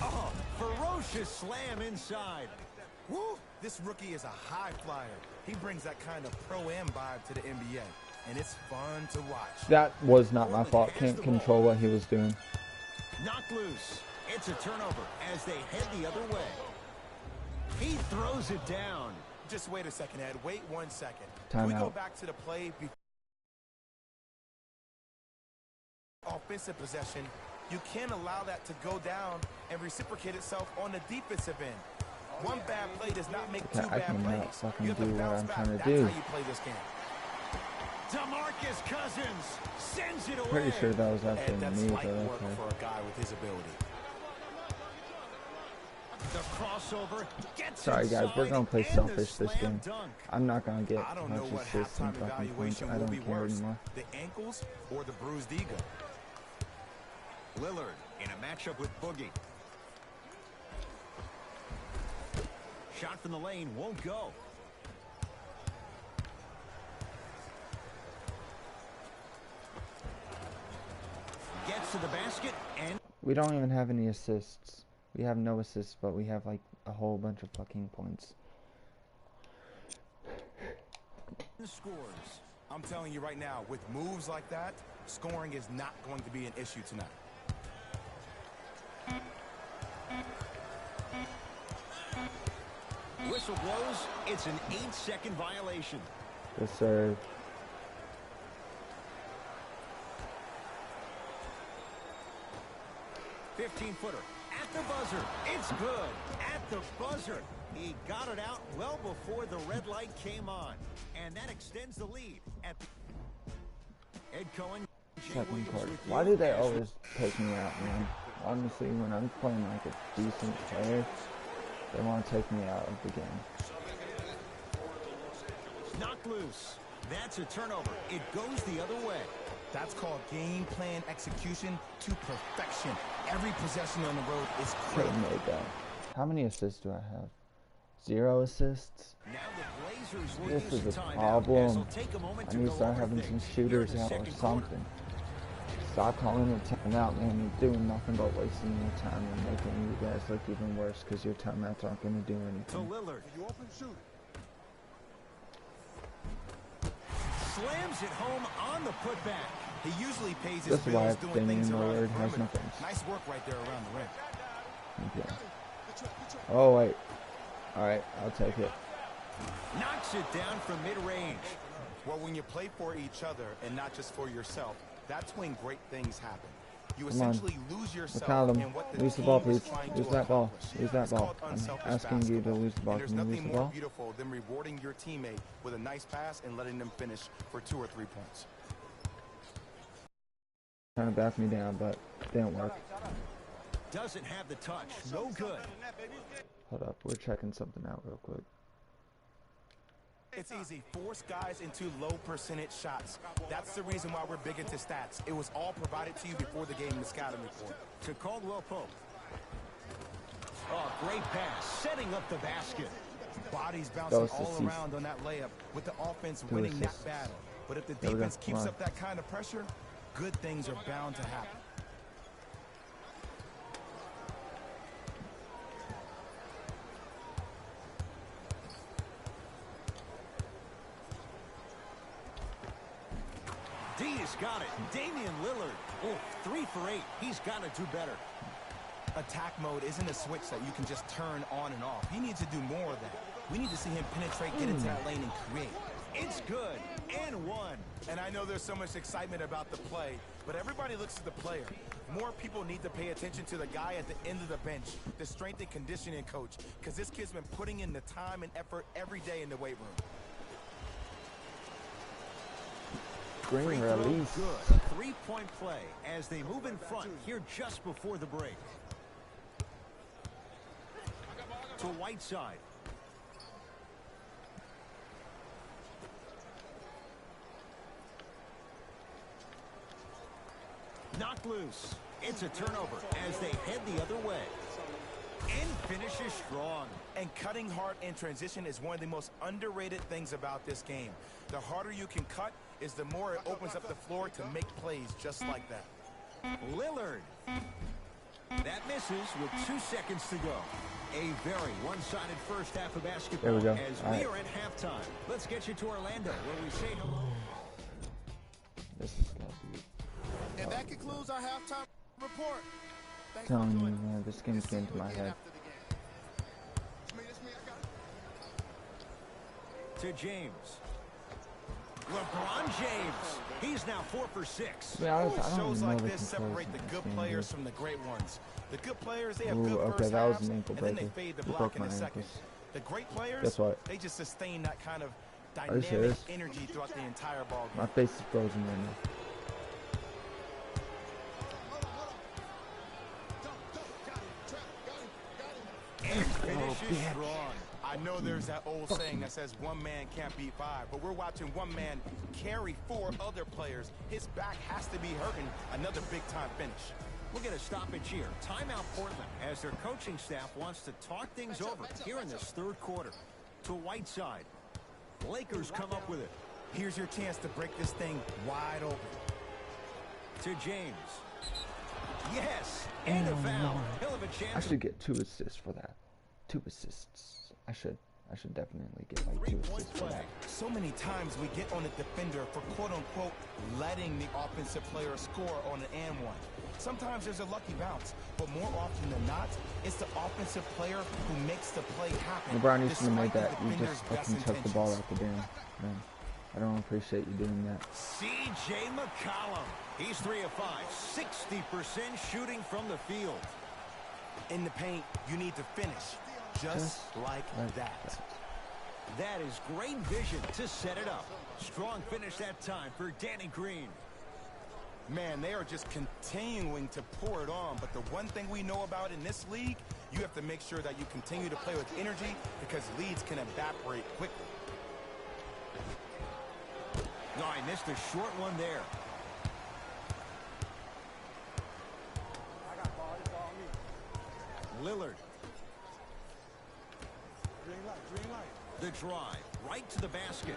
Oh, ferocious slam inside. Woo! This rookie is a high flyer. He brings that kind of pro-am vibe to the NBA, and it's fun to watch. That was not my fault. Can't control what he was doing. Knocked loose. It's a turnover as they head the other way. He throws it down. Just wait a second, Ed. Wait 1 second. Can we go Timeout. back to the play before offensive possession? You can't allow that to go down and reciprocate itself on the defensive end. One bad play does not make Okay, two I bad cannot plays. fucking You have to do what bounce I'm back. trying to That's do. how you play this game. DeMarcus Cousins sends it away. Pretty sure that was Ed, actually that's me, light but work okay. for a guy with his ability. The crossover gets Sorry guys, we're inside, gonna play and the selfish this slam game. dunk. I'm not gonna get I don't know much what assists and halftime fucking points. evaluation I will be don't care worse, anymore. the ankles or the bruised ego. Lillard in a matchup with Boogie. Shot from the lane won't go. Gets to the basket and We don't even have any assists. We have no assists, but we have like a whole bunch of fucking points. scores. I'm telling you right now, with moves like that, scoring is not going to be an issue tonight. Whistle blows. It's an 8-second violation. Yes, sir. Footer at the buzzer. It's good. At the buzzer. He got it out well before the red light came on. And that extends the lead at the Ed Cohen. Jay Second Williams quarter. with Why you do they as always take me out, man? Honestly, when I'm playing like a decent player, they want to take me out of the game. knocked loose. That's a turnover. It goes the other way. That's called game plan execution to perfection. Every possession on the road is Could critical. have made that. How many assists do I have? 0 assists? Now the Blazers will This use is the a timeout, as problem. they'll take a moment I to need to go start over having some things. shooters Here in out the or second quarter. something. Stop calling it timeout, man. You're doing nothing but wasting your time and making you guys look even worse because your timeouts aren't going to do To anything. Lillard. You open, shoot. Slams it home on the putback. He usually pays his This is why bills doing Damian things around the Lillard has perimeter. no face. Nice work right there around the rim. Okay. Oh, wait. Alright, I'll take it. Knocks it down from mid-range. Well, when you play for each other and not just for yourself, that's when great things happen. You Come on. essentially lose yourself McCollum, in what the lose the team ball, is please. trying Lose to that ball. accomplish. Lose that It's ball. called I'm unselfish asking you to basketball. lose the ball. And there's Can you lose nothing the more ball? beautiful than rewarding your teammate with a nice pass and letting them finish for 2 or 3 points. Trying to back me down, but it didn't work. Doesn't have the touch. No good. Hold up, we're checking something out real quick. It's easy. Force guys into low percentage shots. That's the reason why we're big into stats. It was all provided to you before the game in the scouting report. To Caldwell Pope. Oh, great pass, setting up the basket. Bodies bouncing Those all assists. around on that layup with the offense Two winning assists. that battle. But if the There we go. defense keeps Come on. up that kind of pressure, good things are bound to happen. D has got it. Damian Lillard. Oh, 3 for 8. He's got to do better. Attack mode isn't a switch that you can just turn on and off. He needs to do more of that. We need to see him penetrate, get into that lane, and create. It's good. And one. And I know there's so much excitement about the play, but everybody looks at the player. More people need to pay attention to the guy at the end of the bench, the strength and conditioning coach, because this kid's been putting in the time and effort every day in the weight room. Green Free throw release. good. 3-point play as they move in front here just before the break. To Whiteside. Knocked loose. It's a turnover as they head the other way. And finishes strong. And cutting hard in transition is one of the most underrated things about this game. The harder you can cut is the more it opens up the floor to make plays just like that. Lillard. That misses with 2 seconds to go. A very one-sided first half of basketball. There we go. As All we right. are at halftime. Let's get you to Orlando where we say hello. This is gonna be. And that concludes our halftime report. Thanks Telling for you, joining man, us. this game's See getting you to my again head. after the game. To James. LeBron James. He's now 4 for 6. To be honest, I don't Shows even know like the this separate the comparison good of this game, players dude. from the great ones. The good players, they have Ooh, good okay, first that was halves, an ankle and then they breaker. fade the You block broke in a my second. ankles. The great players, Guess what? they just sustain that kind of you dynamic serious? energy throughout the entire ball My game. face is frozen right now. And finishes bitch. strong. I know there's that old saying that says one man can't beat 5, but we're watching one man carry 4 other players. His back has to be hurting. Another big-time finish. We'll get a stoppage here. Timeout Portland as their coaching staff wants to talk things over here in this third quarter. To Whiteside. Lakers come up with it. Here's your chance to break this thing wide open. To James. Yes, and a foul. Hell of a I chance. should get 2 assists for that. 2 assists. I should definitely get like 2 3-point assists for play. that. So many times we get on the defender for quote-unquote letting the offensive player score on an and one. Sometimes there's a lucky bounce, but more often than not, it's the offensive player who makes the play happen. LeBron, you should have made despite that. the You defender's just best fucking chucked the ball intentions. out the damn. Man, I don't appreciate you doing that. C.J. McCollum. He's 3 of 5. 60% shooting from the field. In the paint, you need to finish just like that. That is great vision to set it up. Strong finish that time for Danny Green. Man, they are just continuing to pour it on, but the one thing we know about in this league, you have to make sure that you continue to play with energy because leads can evaporate quickly. No, I missed a short one there. Lillard. The drive, right to the basket.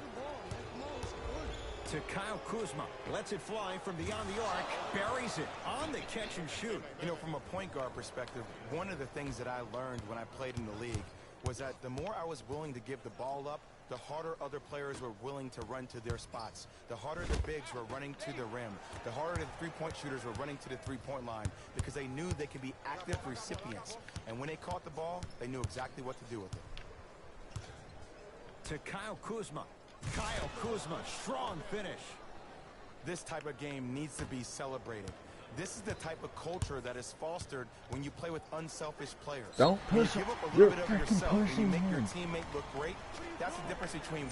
To Kyle Kuzma. Lets it fly from beyond the arc. Buries it on the catch and shoot. You know, from a point guard perspective, one of the things that I learned when I played in the league was that the more I was willing to give the ball up, the harder other players were willing to run to their spots. The harder the bigs were running to the rim. The harder the three-point shooters were running to the three-point line because they knew they could be active recipients. And when they caught the ball, they knew exactly what to do with it. To Kyle Kuzma. Kyle Kuzma, strong finish. This type of game needs to be celebrated. This is the type of culture that is fostered when you play with unselfish players. Don't When push you him. give up a You're little bit of freaking yourself and you pushing make your him. teammate look great. That's the difference between...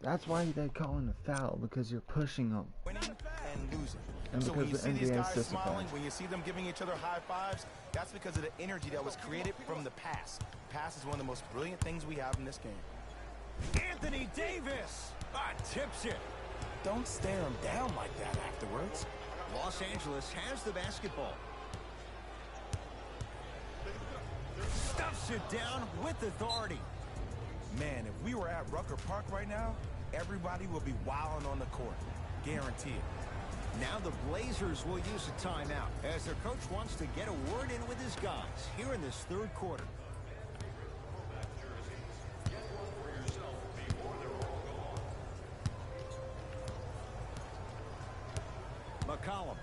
That's why they call it a foul, because you're pushing them. winning and losing. And So when you because see the these NBA guys system smiling, fans. when you see them giving each other high fives, that's because of the energy that was created from the pass. Pass is one of the most brilliant things we have in this game. Anthony Davis tips it. Don't stare him down like that afterwards. Los Angeles has the basketball. Stuffs it down with authority. Man, if we were at Rucker Park right now, everybody will be wilding on the court. Guarantee it. Now the Blazers will use a timeout as their coach wants to get a word in with his guys here in this third quarter. McCollum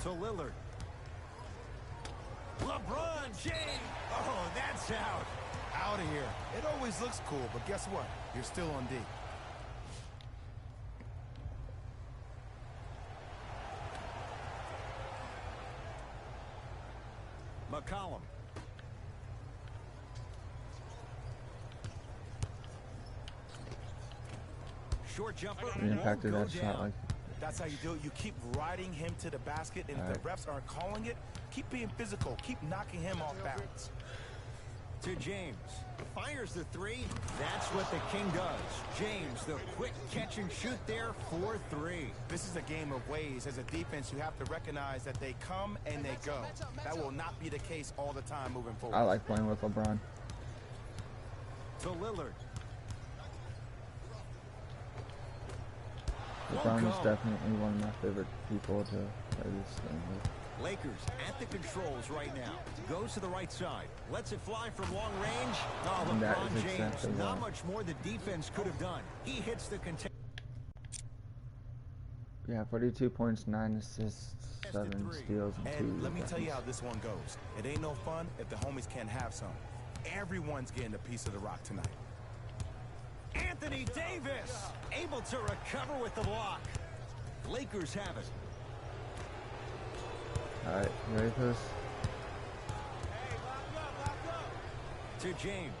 to Lillard. LeBron James. Oh, that's out. Out of here. It always looks cool, but guess what? You're still on D. McCollum. Short jumper. He impacted won't that go shot down. like. That's how you do it. You keep riding him to the basket, and if the refs aren't calling it, keep being physical. Keep knocking him off balance. To James. Fires the three. That's what the King does. James, the quick catch and shoot there for three. This is a game of ways. As a defense, you have to recognize that they come and they go. That will not be the case all the time moving forward. I like playing with LeBron. To Lillard. LeBron is definitely one of my favorite people to play this thing with. Lakers at the controls right now. Goes to the right side. Lets it fly from long range. Oh, And that LeBron is James. exactly Not right. much more the defense could have done. He hits the contain. Yeah, 42 points, 9 assists, 7 steals, and 2 And let me tell you rebounds. how this one goes. It ain't no fun if the homies can't have some. Everyone's getting a piece of the rock tonight. Anthony Davis able to recover with the block. Lakers have it. Alright, you ready for this? To James.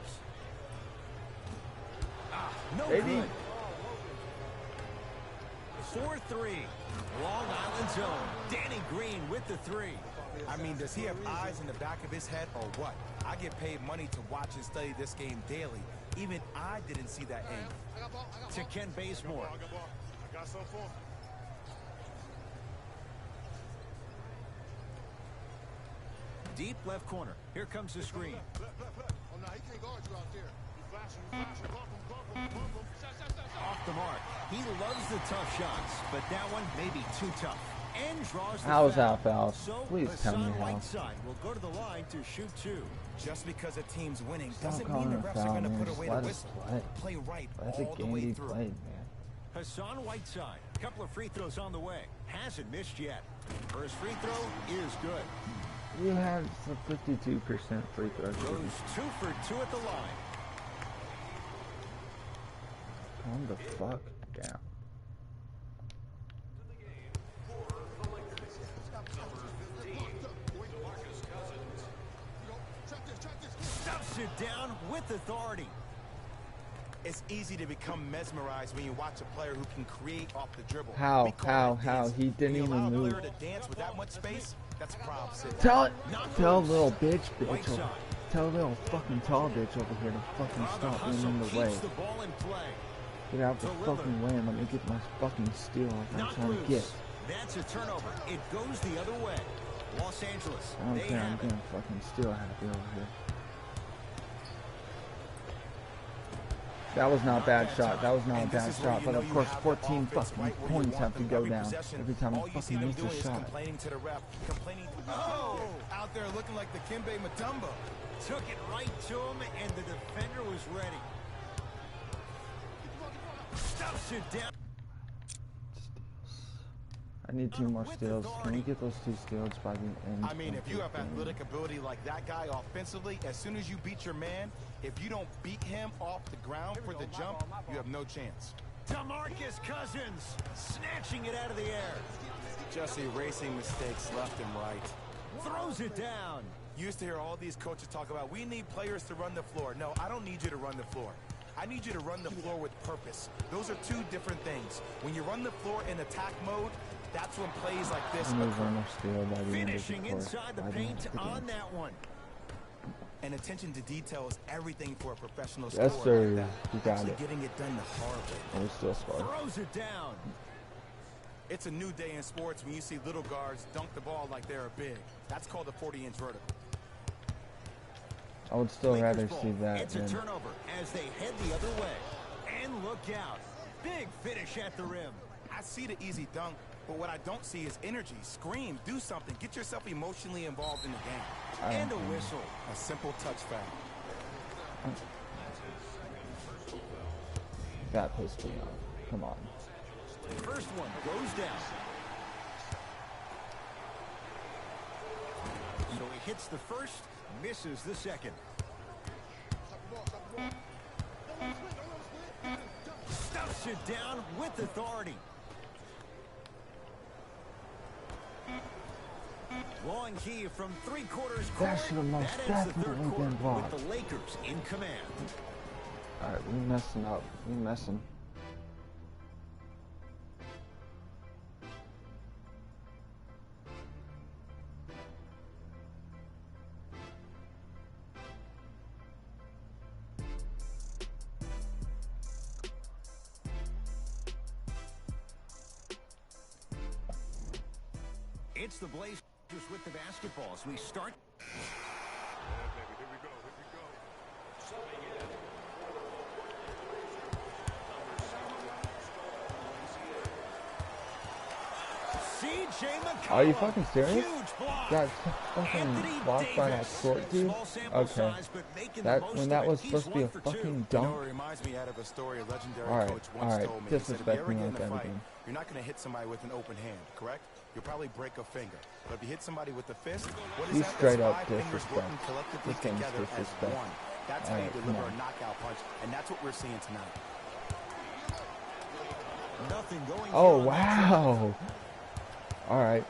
No Baby. good. 4-3. Long Island zone. Danny Green with the three. I mean, does he have eyes in the back of his head or what? I get paid money to watch and study this game daily. Even I didn't see that angle. To Ken Bazemore. I got some for him. Deep left corner. Here comes the screen. Oh, no, he can't guard you out there. You flashing, bump him. Off the mark. He loves the tough shots, but that one may be too tough. And draws the How's foul. that foul? So Please tell me Hassan how. Whiteside will go to the line to shoot two. Just because a team's winning Stop doesn't calling mean the a refs are foul, going to man. put Just away the let us whistle. play. Play right Let the all the game way be through. played, man. Hassan Whiteside. Couple of free throws on the way. Hasn't missed yet. First free throw is good. You have a 52% free throw. Goes 2 for 2 at the line. Calm the fuck down. Stuffs it down with authority. It's easy to become mesmerized when you watch a player who can create off the dribble. How? We call that How? dance. He didn't When you allow even a move. player to dance with that much space, that's prob city. Tell little bitch over. Whiteside. Tell little fucking tall bitch over here to fucking The stop being hustle in the keeps way. the ball in play. Get out the to Lillard. fucking way and let me get my fucking steal I'm Not trying to loose. get. That's a turnover. It goes the other way. Los Angeles. I don't They care, I'm have it. getting fucking steal happy over here. That was not a bad shot. That was not a And this bad is where shot. you But know of you course, have the 14 offense fucking right where you points want have to them go every down possession. every time All I you see fucking them miss doing a is shot. complaining to the ref, complaining. Oh, out there looking like the Kimbe Mutombo. Took it right to him, and the defender was ready. Stuffs it down. I need 2 more steals. Can we get those 2 steals by the end? I mean, of if you the have game? athletic ability like that guy offensively, as soon as you beat your man, if you don't beat him off the ground for the jump, you have no chance. DeMarcus Cousins snatching it out of the air. Just erasing mistakes left and right. Throws it down. You used to hear all these coaches talk about, we need players to run the floor. No, I don't need you to run the floor. I need you to run the floor with purpose. Those are 2 different things. When you run the floor in attack mode, that's when plays like this Move occur. on a steal by the end of the Finishing court. inside the By the end paint of the on game. that one. And attention to detail is everything for a professional Yes, scorer sir. like that. You got Actually it. getting it done the hard way. And we still score. Throws it down. It's a new day in sports when you see little guards dunk the ball like they're big. That's called a 40-inch vertical. I would still Lakers rather ball. see that It's a than... turnover as they head the other way. And look out. Big finish at the rim. I see the easy dunk, but what I don't see is energy. Scream, do something. Get yourself emotionally involved in the game. And a whistle. A simple touch foul. That pissed me off. Come on. First one goes down. So he hits the first, misses the second. Stuffs it down with authority. Long key from three-quarters court. That should have most That ends the third definitely quarter been blocked. with the Lakers in command. Alright, we messing up. We messing. It's the Blazers with the basketball as we start. CJ McCollum. Are you fucking serious? Huge block. Got fucking Anthony blocked by that Davis. short dude? Small sample Okay. size, but making That the most when of that it. was He's supposed to be a 1 for 2. fucking You know, dunk. it reminds me out of a story a legendary Alright, coach once alright. told me. He said, if you Disrespect ever me get in like a that fight, again. you're not going to hit somebody with an open hand, correct? You'll probably break a finger. But if you hit somebody with a fist, what is He's that? straight That's up 5 fingers disrespect. working collectively This game's together as disrespect. one. That's how you Alright, come deliver on. a knockout punch, and that's what we're seeing tonight. Nothing going Oh, here on that wow. Alright.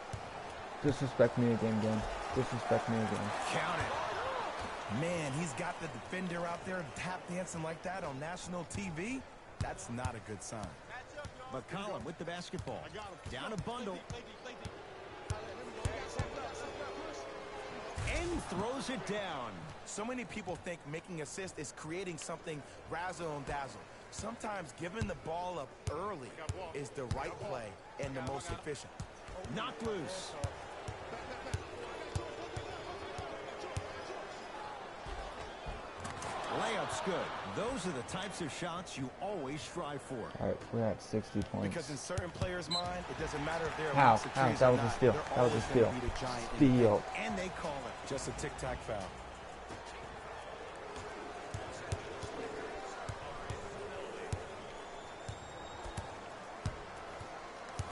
Disrespect me again, gang. Disrespect me again. Count it. Man, he's got the defender out there tap dancing like that on national TV. That's not a good sign. McCollum with the basketball. Down a bundle. And throws it down. So many people think making assist is creating something razzle and dazzle. Sometimes giving the ball up early is the right play and the most efficient. Knocked loose. Layup's good. Those are the types of shots you always strive for. Alright, we're at 60 points. Because in certain players' mind, it doesn't matter if they're a How? box of How? trees That or was a not. steal. They're That was a always steal. gonna be the giant in the Steal. And they call it. Just a tic-tac foul.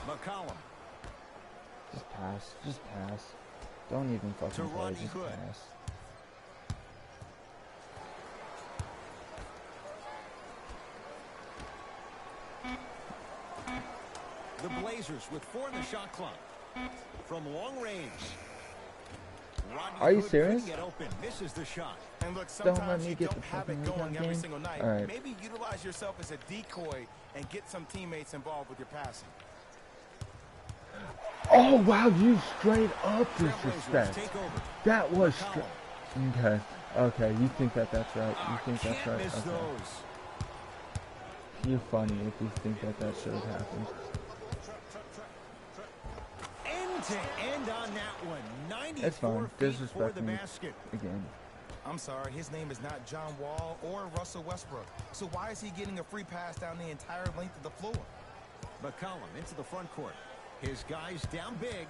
McCollum. Just pass. Just pass. Don't even fucking To play. Rodney Just Hood. pass. The Blazers with 4 in the shot clock. From long range. Rodney Are you Hood serious? couldn't get open. Misses the shot. And look, Don't sometimes let me you get don't the have it fucking going rebound every game. single night. All right. Maybe utilize yourself as a decoy and get some teammates involved with your passing. Oh, wow. You straight up Trailblazers disrespect. take over. That was McCollum. straight. Okay. Okay. You think that's right. You think that's Can't right. miss Okay. those. You're funny if you think that should have happened. End to end on that one. 94 That's fine. feet for Disrespect the me basket. again. I'm sorry, his name is not John Wall or Russell Westbrook. So why is he getting a free pass down the entire length of the floor? McCollum into the front court. His guys down big.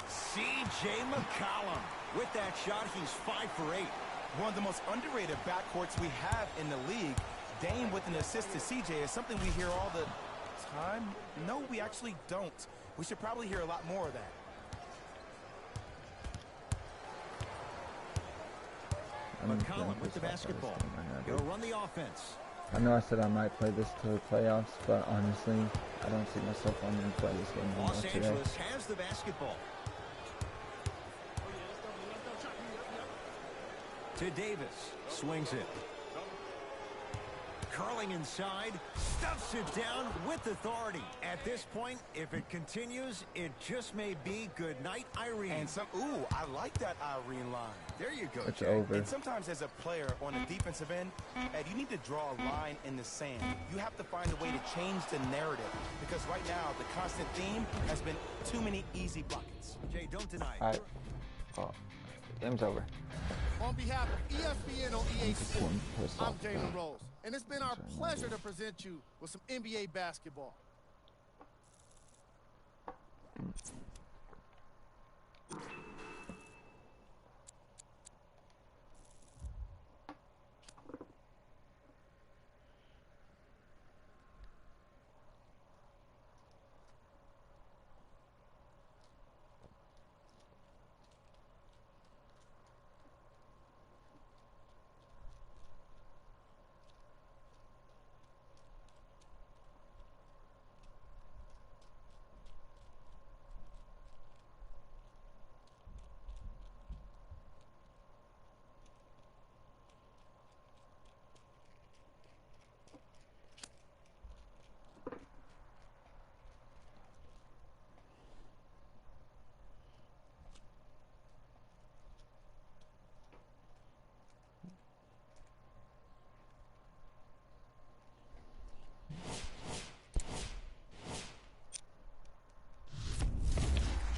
C.J. McCollum. With that shot, he's 5 for 8. One of the most underrated backcourts we have in the league. Dame with an assist to CJ is something we hear all the time. No, we actually don't. We should probably hear a lot more of that. McCollum with the basketball. He'll run the offense. I know I said I might play this to the playoffs, but honestly, I don't see myself wanting to play this game no more Los today. Angeles has the basketball. To Davis. Swings it. Curling inside. Stuffs it down with authority. At this point, if it continues, it just may be good night, Irene. And ooh, I like that Irene line. There you go, It's Jay. over. And sometimes as a player on the defensive end, Ed, you need to draw a line in the sand. You have to find a way to change the narrative because right now the constant theme has been too many easy buckets. Jay, don't deny it. Alright. Oh, game's over. On behalf of ESPN on EA Just getting Sports, pissed I'm off Jalen about Rose, and it's been our Sorry, pleasure to present you with some NBA basketball.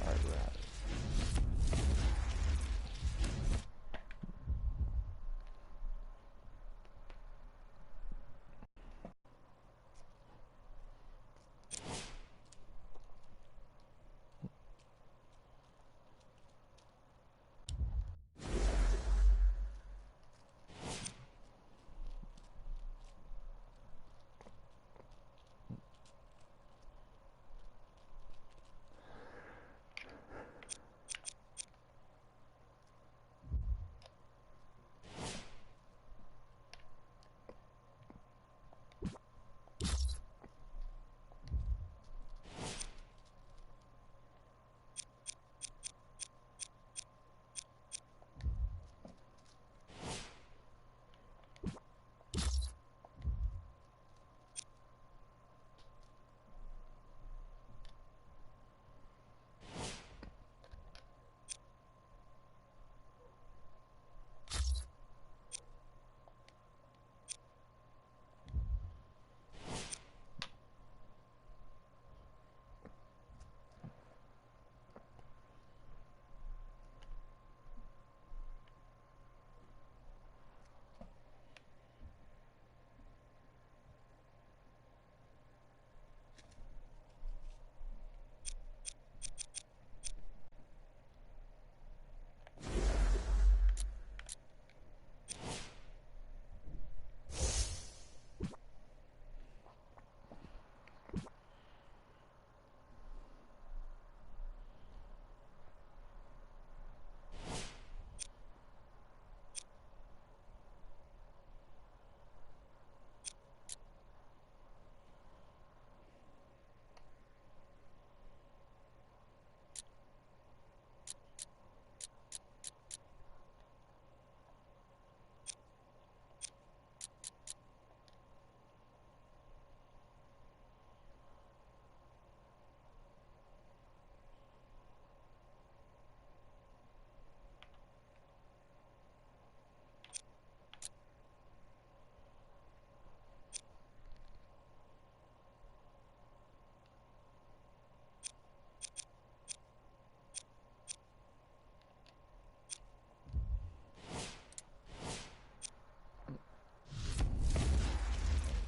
Alright, we're at it.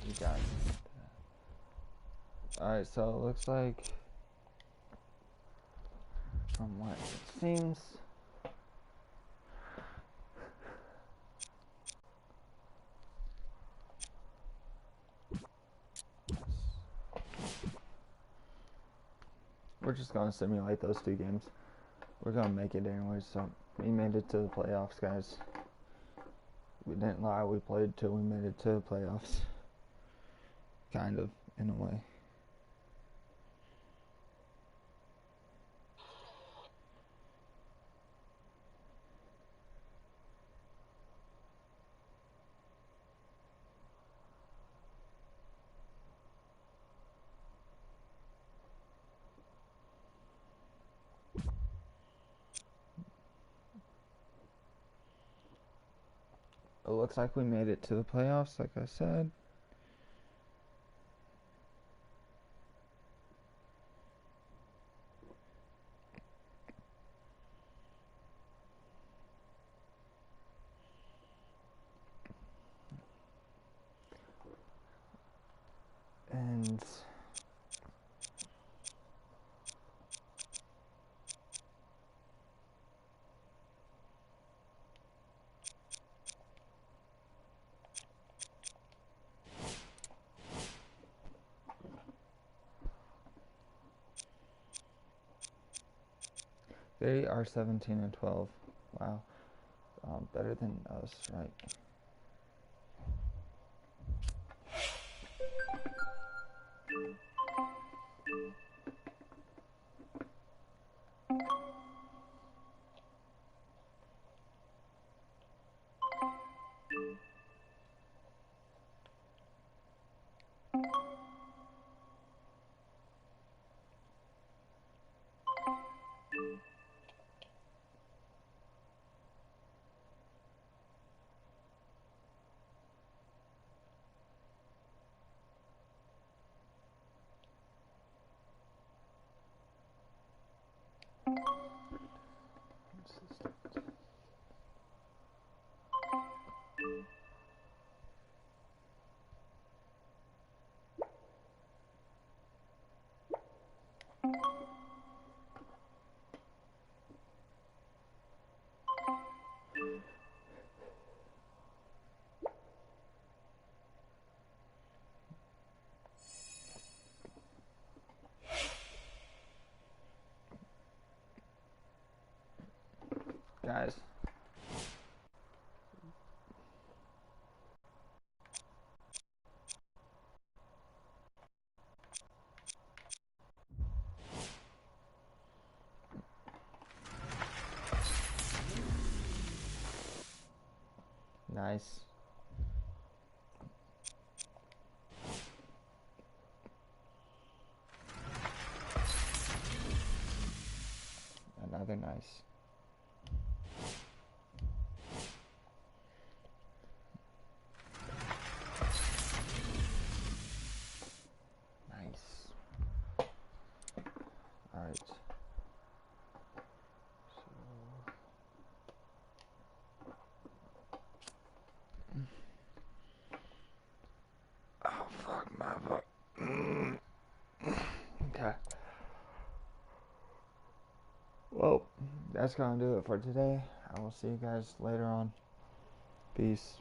You got it. Alright, so it looks like, from what it seems, we're just gonna simulate those two games. We're gonna make it anyways, so we made it to the playoffs, guys. We didn't lie, we played till we made it to the playoffs. Kind of, in a way. It looks like we made it to the playoffs, like I said. Lions. They are 17 and 12. Wow. Better than us, right? Guys. Nice. Another nice. Nice. All right. Oh, fuck my fuck. Okay. Well, that's gonna do it for today. I will see you guys later on. Peace.